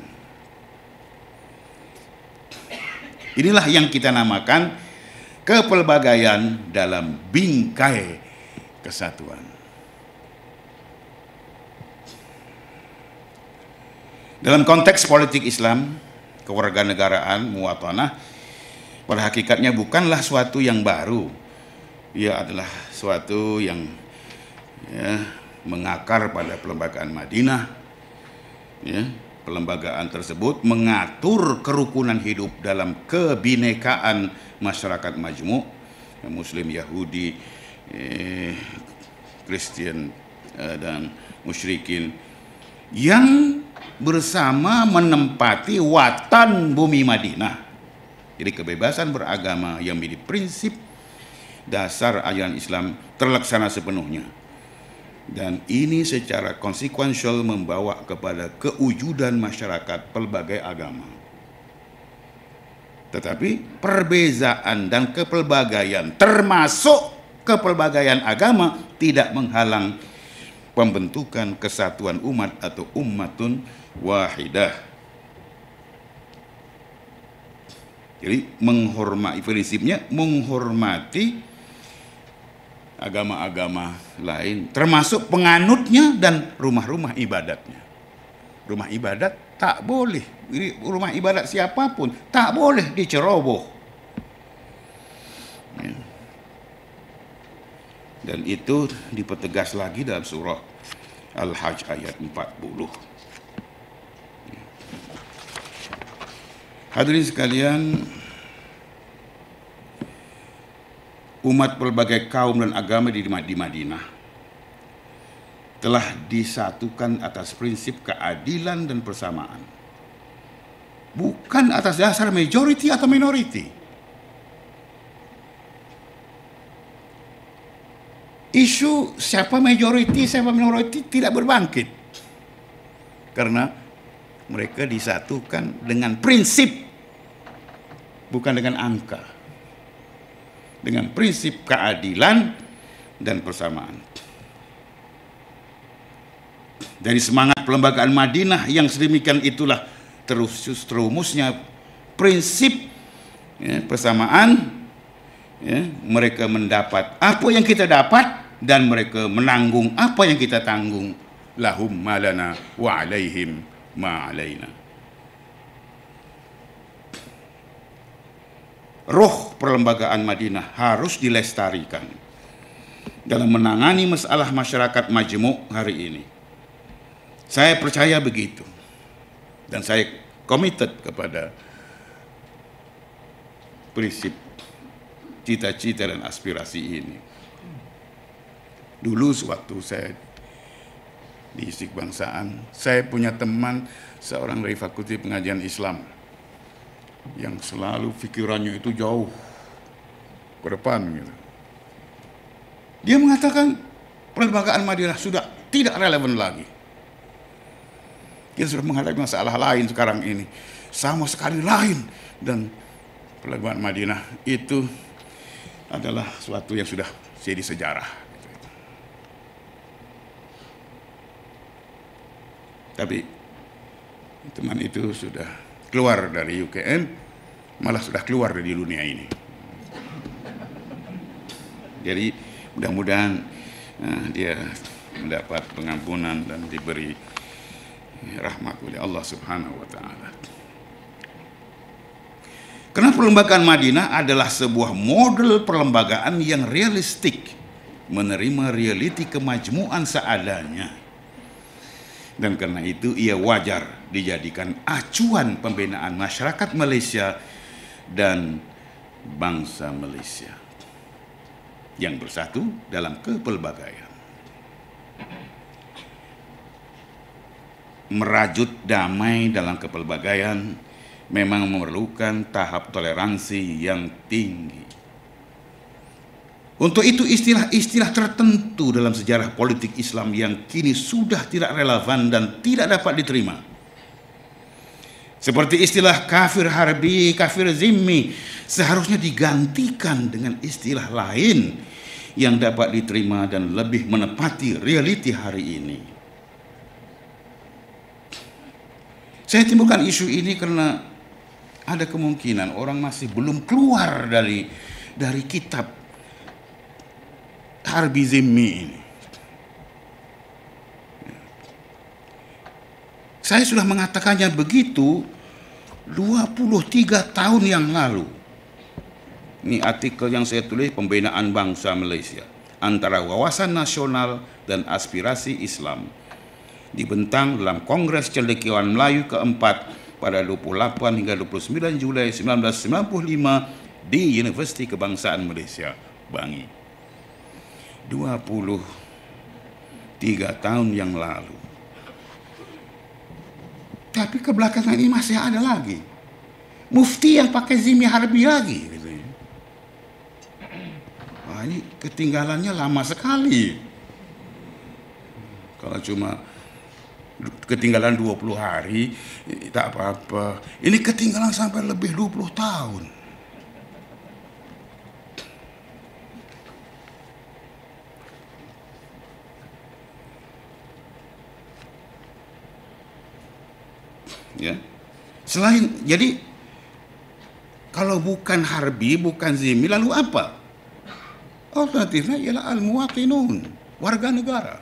Inilah yang kita namakan kepelbagaian dalam bingkai kesatuan. Dalam konteks politik Islam, kewarganegaraan, muwatanah, pada hakikatnya bukanlah suatu yang baru. Ia adalah suatu yang ya, mengakar pada Perlembagaan Madinah. Ya, perlembagaan tersebut mengatur kerukunan hidup dalam kebinekaan masyarakat majmuk, Muslim, Yahudi, Kristen, dan musyrikin, yang bersama menempati watan bumi Madinah. Jadi kebebasan beragama yang menjadi prinsip dasar ajaran Islam terlaksana sepenuhnya. Dan ini secara konsekuensial membawa kepada kewujudan masyarakat pelbagai agama. Tetapi perbezaan dan kepelbagaian, termasuk kepelbagaian agama, tidak menghalang pembentukan kesatuan umat atau ummatun wahidah. Jadi prinsipnya menghormati agama-agama lain, termasuk penganutnya dan rumah-rumah ibadatnya. Rumah ibadat tak boleh, rumah ibadat siapapun tak boleh diceroboh. Dan itu dipertegas lagi dalam surah Al-Hajj ayat 40. Hadirin sekalian, umat berbagai kaum dan agama di Madinah telah disatukan atas prinsip keadilan dan persamaan, bukan atas dasar majority atau minority. Isu siapa majority, siapa minority tidak berbangkit, karena mereka disatukan dengan prinsip, bukan dengan angka, dengan prinsip keadilan dan persamaan. Dari semangat Perlembagaan Madinah yang sedemikian itulah terumusnya prinsip persamaan. Mereka mendapat apa yang kita dapat dan mereka menanggung apa yang kita tanggung. Lahum malana wa alaihim ma alaina. Roh Perlembagaan Madinah harus dilestarikan dalam menangani masalah masyarakat majmuk hari ini. Saya percaya begitu, dan saya committed kepada prinsip, cita-cita dan aspirasi ini. Dulu sewaktu saya di Istiqbangsaan, saya punya teman seorang dari Fakulti Pengajian Islam yang selalu pikirannya itu jauh ke depan gitu. Dia mengatakan Perlembagaan Madinah sudah tidak relevan lagi. Kita sudah menghadapi masalah lain sekarang ini, sama sekali lain, dan Perlembagaan Madinah itu adalah suatu yang sudah jadi sejarah. Tapi teman itu sudah keluar dari UKM, malah sudah keluar dari dunia ini. Jadi mudah-mudahan dia mendapat pengampunan dan diberi rahmat oleh Allah Subhanahu wa Ta'ala. Karena Perlembagaan Madinah adalah sebuah model perlembagaan yang realistik, menerima realiti kemajmuan seadanya. Dan karena itu ia wajar dijadikan acuan pembinaan masyarakat Malaysia dan bangsa Malaysia yang bersatu dalam kepelbagaian. Merajut damai dalam kepelbagaian memang memerlukan tahap toleransi yang tinggi. Untuk itu istilah-istilah tertentu dalam sejarah politik Islam yang kini sudah tidak relevan dan tidak dapat diterima, seperti istilah kafir harbi, kafir zimmi, seharusnya digantikan dengan istilah lain yang dapat diterima dan lebih menepati realiti hari ini. Saya timbulkan isu ini karena ada kemungkinan orang masih belum keluar dari kitab Harbi Zimmi ini. Saya sudah mengatakannya begitu 23 tahun yang lalu. Ini artikel yang saya tulis, Pembinaan Bangsa Malaysia. antara wawasan nasional dan aspirasi Islam, dibentang dalam Kongres Cendekiawan Melayu keempat pada 28 hingga 29 Julai 1995 di Universiti Kebangsaan Malaysia, Bangi. 23 tahun yang lalu. Tapi kebelakangan ini masih ada lagi mufti yang pakai Zimi Harbi lagi. Wah, ini ketinggalannya lama sekali. Kalau cuma ketinggalan 20 hari, tak apa-apa. Ini ketinggalan sampai lebih 20 tahun. Ya. Selain, jadi kalau bukan Harbi, bukan Zimi, lalu apa? Alternatifnya ialah al-muwatinun, warga negara.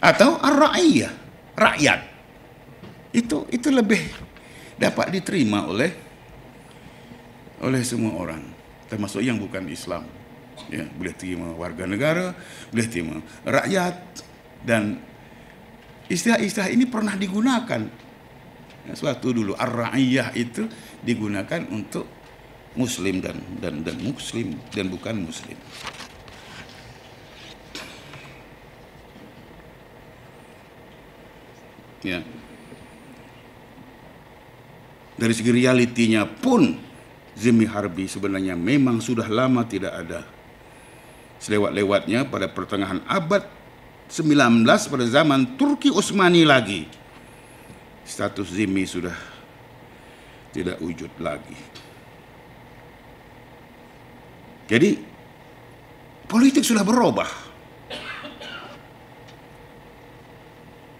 Atau ar-ra'iyah, rakyat. Itu lebih dapat diterima oleh semua orang, termasuk yang bukan Islam. Ya, boleh terima warga negara, boleh terima rakyat, dan istilah-istilah ini pernah digunakan. Suatu dulu ar-ra'iyah itu digunakan untuk Muslim dan Muslim dan bukan Muslim. Ya. Dari segi realitinya pun Zimi Harbi sebenarnya memang sudah lama tidak ada. Selewat-lewatnya pada pertengahan abad 19 pada zaman Turki Utsmani lagi, status Zimi sudah tidak wujud lagi. Jadi politik sudah berubah.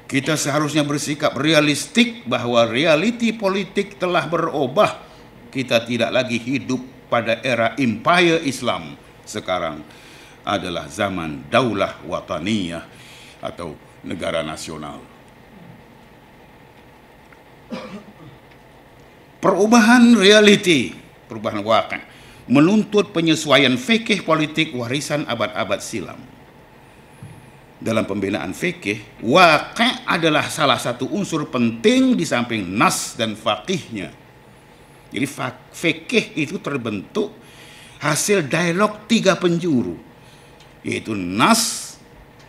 Kita seharusnya bersikap realistik bahwa realiti politik telah berubah. Kita tidak lagi hidup pada era empire Islam. Sekarang adalah zaman daulah wataniyah atau negara nasional. Perubahan realiti, perubahan wakil, menuntut penyesuaian fikih politik warisan abad-abad silam. Dalam pembinaan fikih, waqi' adalah salah satu unsur penting di samping nas dan faqihnya. Jadi fikih itu terbentuk hasil dialog 3 penjuru, yaitu nas,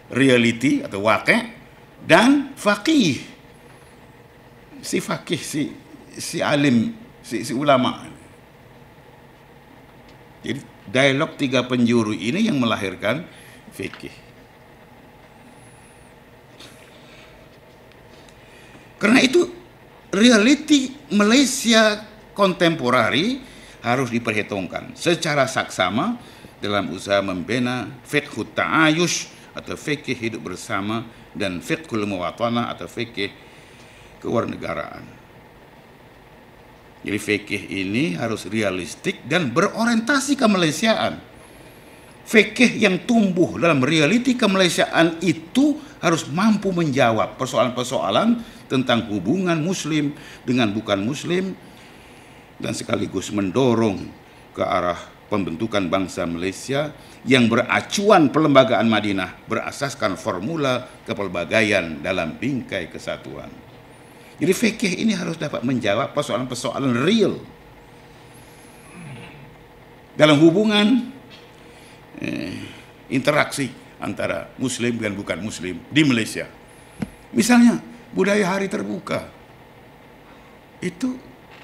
reality atau waqi', dan faqih. Si faqih, si alim, si ulama. Jadi dialog 3 penjuru ini yang melahirkan fikih. Karena itu realiti Malaysia kontemporari harus diperhitungkan secara saksama dalam usaha membina fiqhut ta'ayush atau fikih hidup bersama dan fiqhul muwatanah atau fikih kewarganegaraan. Jadi fikih ini harus realistik dan berorientasi kemalaysiaan. Fikih yang tumbuh dalam realiti kemalaysiaan itu harus mampu menjawab persoalan-persoalan tentang hubungan Muslim dengan bukan Muslim dan sekaligus mendorong ke arah pembentukan bangsa Malaysia yang beracuan perlembagaan Madinah berasaskan formula kepelbagaian dalam bingkai kesatuan. Jadi fikih ini harus dapat menjawab persoalan-persoalan real dalam hubungan interaksi antara Muslim dan bukan Muslim di Malaysia. Misalnya budaya hari terbuka, itu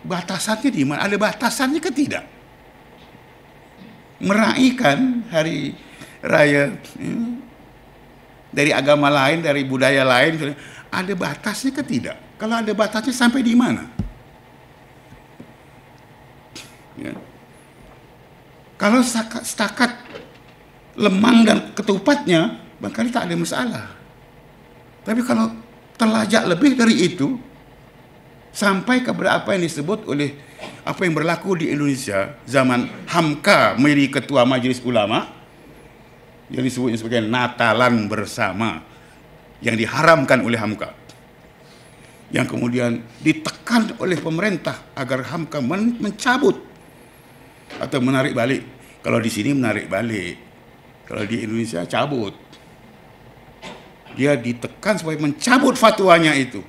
batasannya di mana? Ada batasannya ke tidak? Meraihkan hari raya dari agama lain, dari budaya lain, ada batasnya ke tidak? Kalau ada batasnya sampai di mana? Ya. Kalau setakat lemang dan ketupatnya, barangkali tak ada masalah. Tapi kalau terlajak lebih dari itu, sampai kepada apa yang disebut oleh apa yang berlaku di Indonesia zaman Hamka menjadi ketua Majelis Ulama, yang disebutnya sebagai Natalan bersama, yang diharamkan oleh Hamka, yang kemudian ditekan oleh pemerintah agar Hamka mencabut atau menarik balik. Kalau di sini menarik balik, kalau di Indonesia cabut. Dia ditekan supaya mencabut fatwanya itu.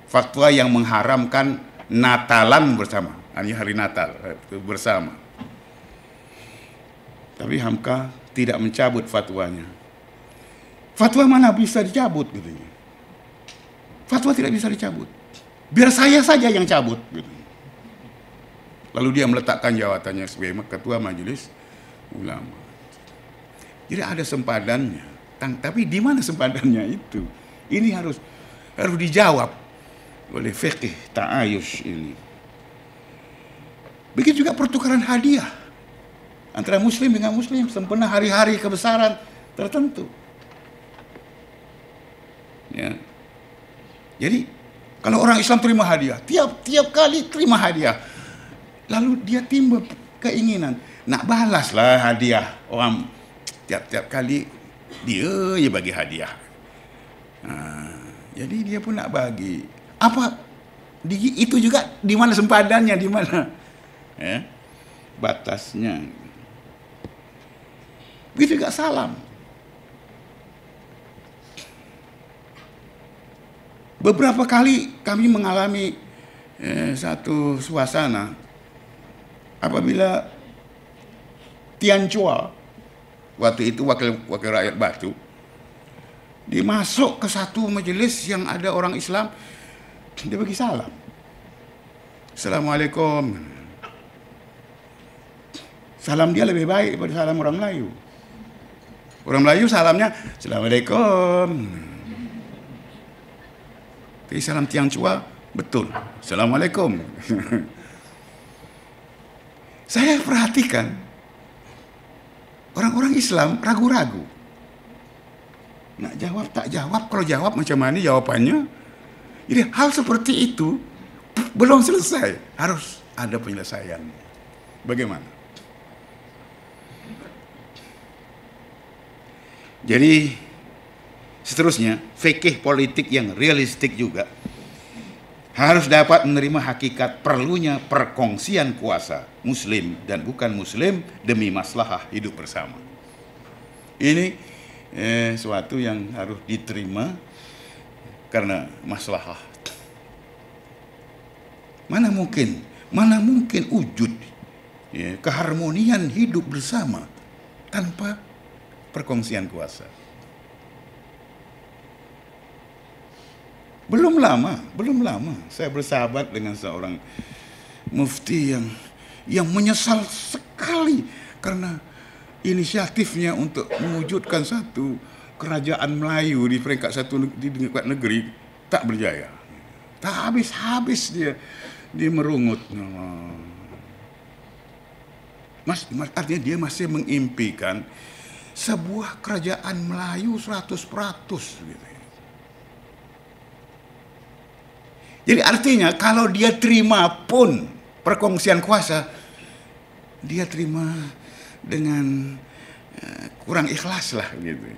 Fatwa yang mengharamkan Natalan bersama, hari Natal bersama. Tapi Hamka tidak mencabut fatwanya. Fatwa mana bisa dicabut gitu. Fatwa tidak bisa dicabut. Biar saya saja yang cabut gitu. Lalu dia meletakkan jawatannya sebagai ketua majelis ulama. Jadi ada sempadannya. Tapi di mana sempadannya itu? Ini harus dijawab oleh fiqih ta'ayush ini. Begitu juga pertukaran hadiah antara muslim dengan muslim sempena hari-hari kebesaran tertentu. Ya. Jadi kalau orang Islam terima hadiah, tiap kali terima hadiah, lalu dia timbul keinginan nak balaslah hadiah orang tiap kali dia bagi hadiah. Jadi dia pun nak bagi. Apa itu juga di mana sempadannya, di mana batasnya. Begitu juga salam. Beberapa kali kami mengalami satu suasana apabila Tianchua, waktu itu wakil rakyat Batu, dimasuk ke satu majelis yang ada orang Islam, dia bagi salam. Assalamualaikum. Salam dia lebih baik daripada salam orang Melayu. Orang Melayu salamnya Assalamualaikum. Tapi salam Tianchua betul, Assalamualaikum. Saya perhatikan orang-orang Islam ragu-ragu. Nak jawab, tak jawab. Kalau jawab macam mana jawabannya? Jadi hal seperti itu belum selesai. Harus ada penyelesaian. Bagaimana? Jadi seterusnya, fikih politik yang realistik juga harus dapat menerima hakikat perlunya perkongsian kuasa muslim dan bukan muslim demi maslahah hidup bersama. Ini suatu yang harus diterima karena maslahah. Mana mungkin wujud keharmonian hidup bersama tanpa perkongsian kuasa. Belum lama saya bersahabat dengan seorang mufti yang menyesal sekali karena inisiatifnya untuk mewujudkan satu kerajaan Melayu di peringkat satu di tingkat negeri tak berjaya. Tak habis dia merungut. Artinya dia masih mengimpikan sebuah kerajaan Melayu 100% gitu. Jadi artinya kalau dia terima pun perkongsian kuasa, dia terima dengan kurang ikhlas lah gitu.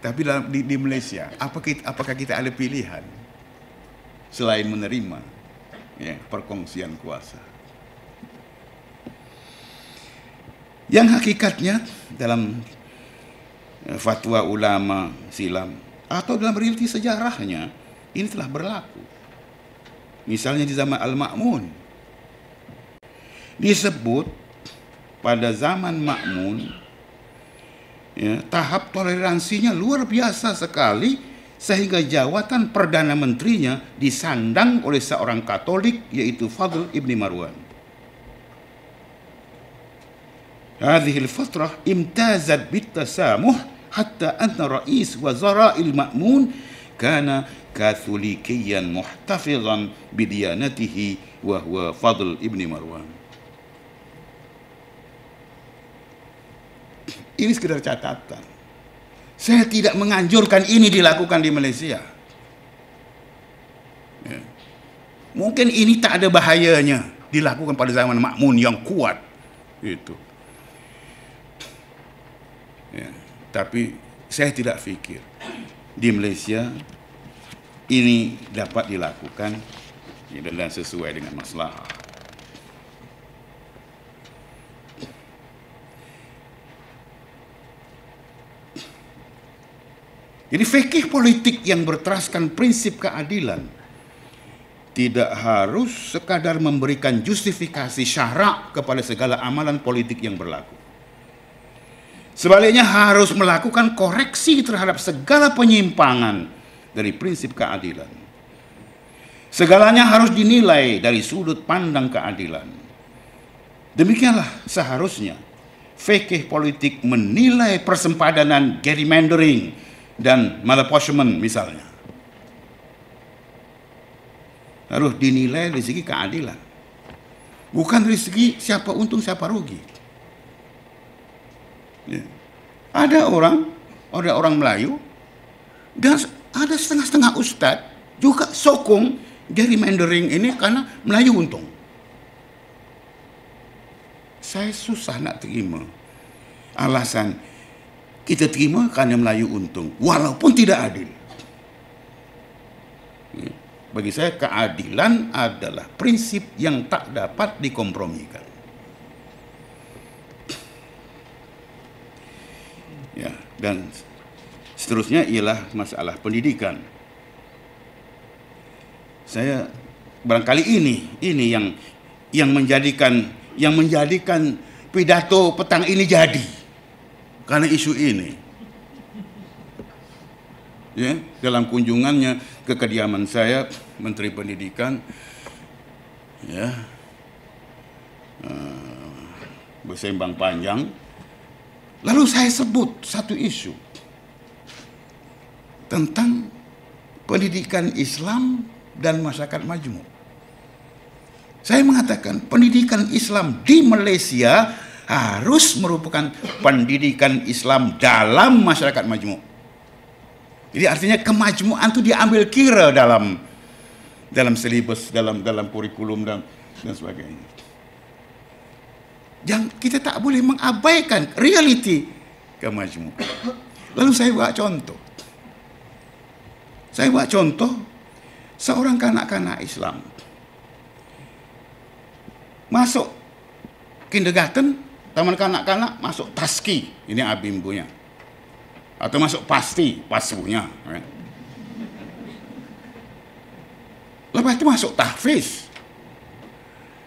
Tapi di Malaysia, apakah kita ada pilihan selain menerima perkongsian kuasa? Yang hakikatnya dalam fatwa ulama silam atau dalam realiti sejarahnya ini telah berlaku. Misalnya di zaman Al-Ma'mun disebut pada zaman Ma'mun tahap toleransinya luar biasa sekali sehingga jawatan Perdana Menterinya disandang oleh seorang Katolik yaitu Fadl ibn Marwan. Hadhil fatrah imtazat bitasamuh hatta anna rais wazara'il Ma'mun kana Katholikiyan muhtafizan bidiyanatihi wa huwa Fadl ibn Marwan. Ini sekedar catatan. Saya tidak menganjurkan ini dilakukan di Malaysia. Mungkin ini tak ada bahayanya dilakukan pada zaman Ma'mun yang kuat itu. Tapi saya tidak fikir di Malaysia ini dapat dilakukan dan sesuai dengan maslahah. Jadi fikih politik yang berteraskan prinsip keadilan tidak harus sekadar memberikan justifikasi syarak kepada segala amalan politik yang berlaku. Sebaliknya harus melakukan koreksi terhadap segala penyimpangan dari prinsip keadilan. Segalanya harus dinilai dari sudut pandang keadilan. Demikianlah seharusnya fikih politik menilai persempadanan gerrymandering dan malapportionment misalnya. Harus dinilai dari segi keadilan, bukan dari segi siapa untung siapa rugi. Ya. Ada orang Melayu dan ada setengah-setengah ustadz juga sokong gerrymandering ini karena Melayu untung. Saya susah nak terima alasan kita terima karena Melayu untung, walaupun tidak adil. Ya. Bagi saya keadilan adalah prinsip yang tak dapat dikompromikan. Ya, dan seterusnya ialah masalah pendidikan. Saya barangkali ini yang menjadikan pidato petang ini jadi karena isu ini. Ya, dalam kunjungannya ke kediaman saya, Menteri Pendidikan, ya, bersembang panjang. Lalu saya sebut satu isu tentang pendidikan Islam dan masyarakat majmuk. Saya mengatakan pendidikan Islam di Malaysia harus merupakan pendidikan Islam dalam masyarakat majmuk. Jadi artinya kemajmuan itu diambil kira dalam silibus, dalam kurikulum dan sebagainya. Kita tak boleh mengabaikan realiti kemajmuan. Lalu saya buat contoh. Seorang kanak-kanak Islam masuk kindergarten, taman kanak-kanak, masuk taski, ini abimbunya. Atau masuk pasunya. Lepas itu masuk tahfiz.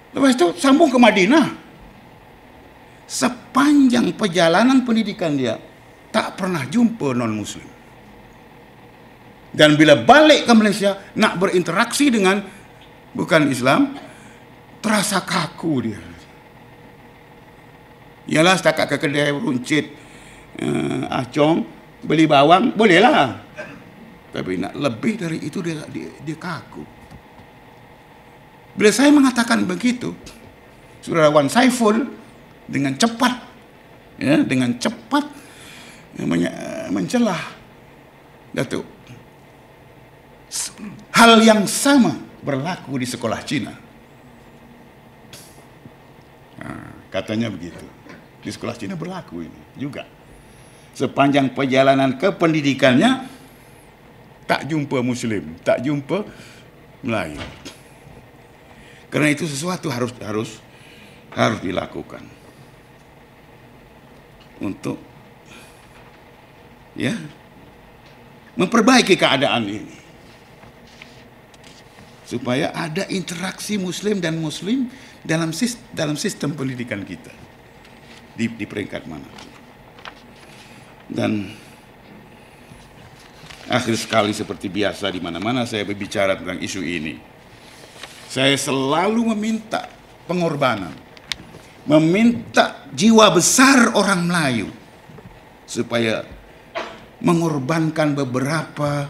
Lepas itu sambung ke Madinah. Sepanjang perjalanan pendidikan dia, tak pernah jumpa non-muslim. Dan bila balik ke Malaysia, nak berinteraksi dengan bukan Islam, terasa kaku dia. Ialah setakat ke kedai runcit, acong, beli bawang, bolehlah. Tapi nak lebih dari itu dia kaku. Bila saya mengatakan begitu, Saudarawan Saiful dengan cepat mencelah Datuk. Hal yang sama berlaku di sekolah Cina. Katanya begitu. Di sekolah Cina berlaku ini juga. Sepanjang perjalanan ke pendidikannya tak jumpa Muslim, tak jumpa Melayu. Karena itu sesuatu harus dilakukan untuk memperbaiki keadaan ini, supaya ada interaksi Muslim dan Muslim dalam sistem pendidikan kita di peringkat mana. Dan akhir sekali seperti biasa di mana-mana saya berbicara tentang isu ini, saya selalu meminta pengorbanan, meminta jiwa besar orang Melayu supaya mengorbankan beberapa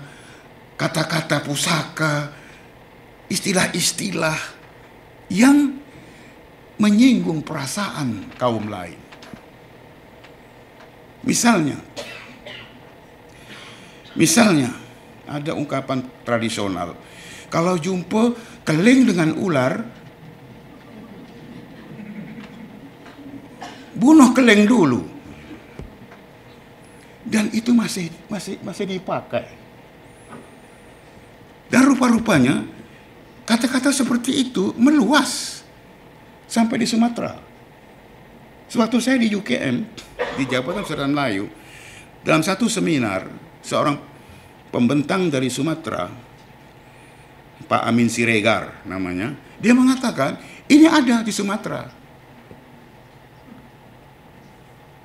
kata-kata pusaka, istilah-istilah yang menyinggung perasaan kaum lain. Misalnya ada ungkapan tradisional, kalau jumpa keling dengan ular, bunuh keling dulu. Dan itu masih dipakai. Dan rupa-rupanya kata-kata seperti itu meluas sampai di Sumatera. Sewaktu saya di UKM, di Jabatan Persatuan Melayu, dalam satu seminar, seorang pembentang dari Sumatera, Pak Amin Siregar namanya, dia mengatakan ini ada di Sumatera.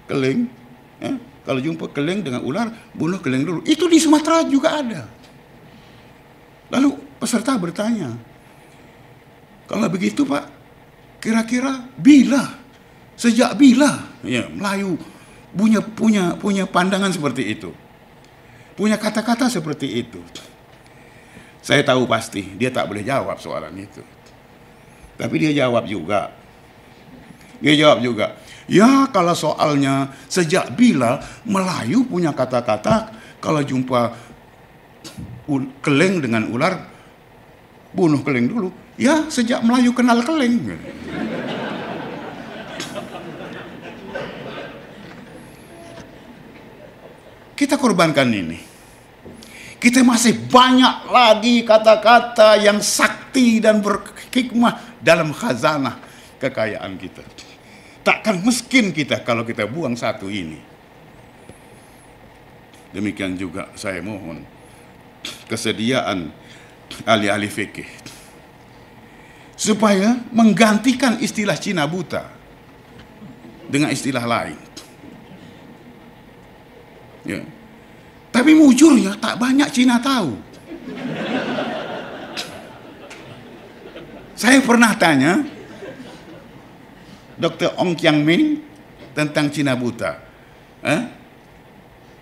Keling, kalau jumpa keling dengan ular, bunuh keling dulu. Itu di Sumatera juga ada. Lalu peserta bertanya, kalau begitu Pak, kira-kira sejak bila ya, Melayu punya pandangan seperti itu, punya kata-kata seperti itu? Saya tahu pasti dia tak boleh jawab soalan itu. Tapi dia jawab juga. Ya, kalau soalnya sejak bila Melayu punya kata-kata kalau jumpa keling dengan ular, bunuh keling dulu. Ya, sejak Melayu kenal keling. Kita korbankan ini. Kita masih banyak lagi kata-kata yang sakti dan berhikmah dalam khazanah kekayaan kita. Takkan miskin kita kalau kita buang satu ini. Demikian juga saya mohon kesediaan ahli-ahli fikih supaya menggantikan istilah Cina buta dengan istilah lain. Ya. Tapi mujurnya tak banyak Cina tahu. Saya pernah tanya Dr. Ong Kiang Min tentang Cina buta.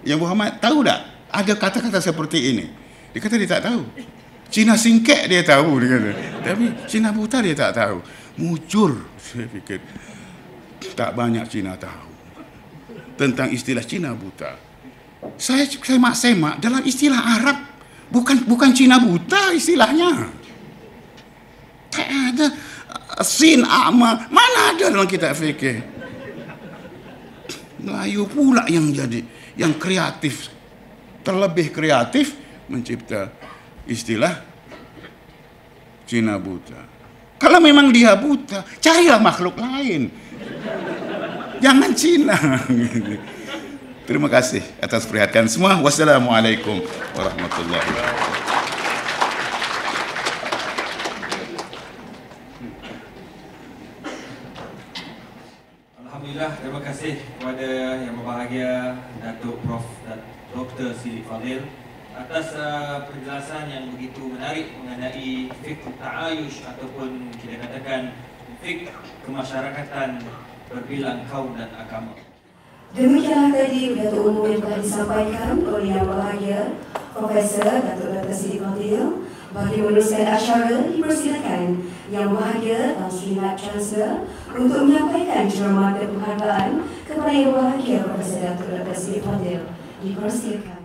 Yang Muhammad tahu tak ada kata-kata seperti ini? Dia kata dia tak tahu. Cina singkek dia tahu, dia kata. Tapi Cina buta dia tak tahu. Mujur, saya fikir tak banyak Cina tahu tentang istilah Cina buta. Saya semak dalam istilah Arab bukan Cina buta istilahnya. Tak ada sin a'ma, mana ada dalam kitab fikih. Melayu pula yang kreatif, terlebih kreatif mencipta istilah Cina buta. Kalau memang dia buta, carilah makhluk lain, jangan Cina. Terima kasih atas perhatian semua. Wassalamualaikum warahmatullahi wabarakatuh.
Alhamdulillah, terima kasih kepada yang berbahagia Datuk Prof. Dr. Siddiq Fadil atas penjelasan yang begitu menarik mengenai fiqh ta'ayush ataupun kita katakan fiqh kemasyarakatan berbilang kaum dan agama.
Demikianlah tadi pidato umum yang telah disampaikan oleh Yang Berbahagia Profesor Datuk Dr. Siddiq Fadil. Bagi meneruskan acara, dipersilakan Yang Berbahagia Tan Sri Mat Chancellor untuk menyampaikan ceramah dan penghargaan kepada Yang Berbahagia Profesor Datuk Dr. Siddiq Fadil. Dipersilakan.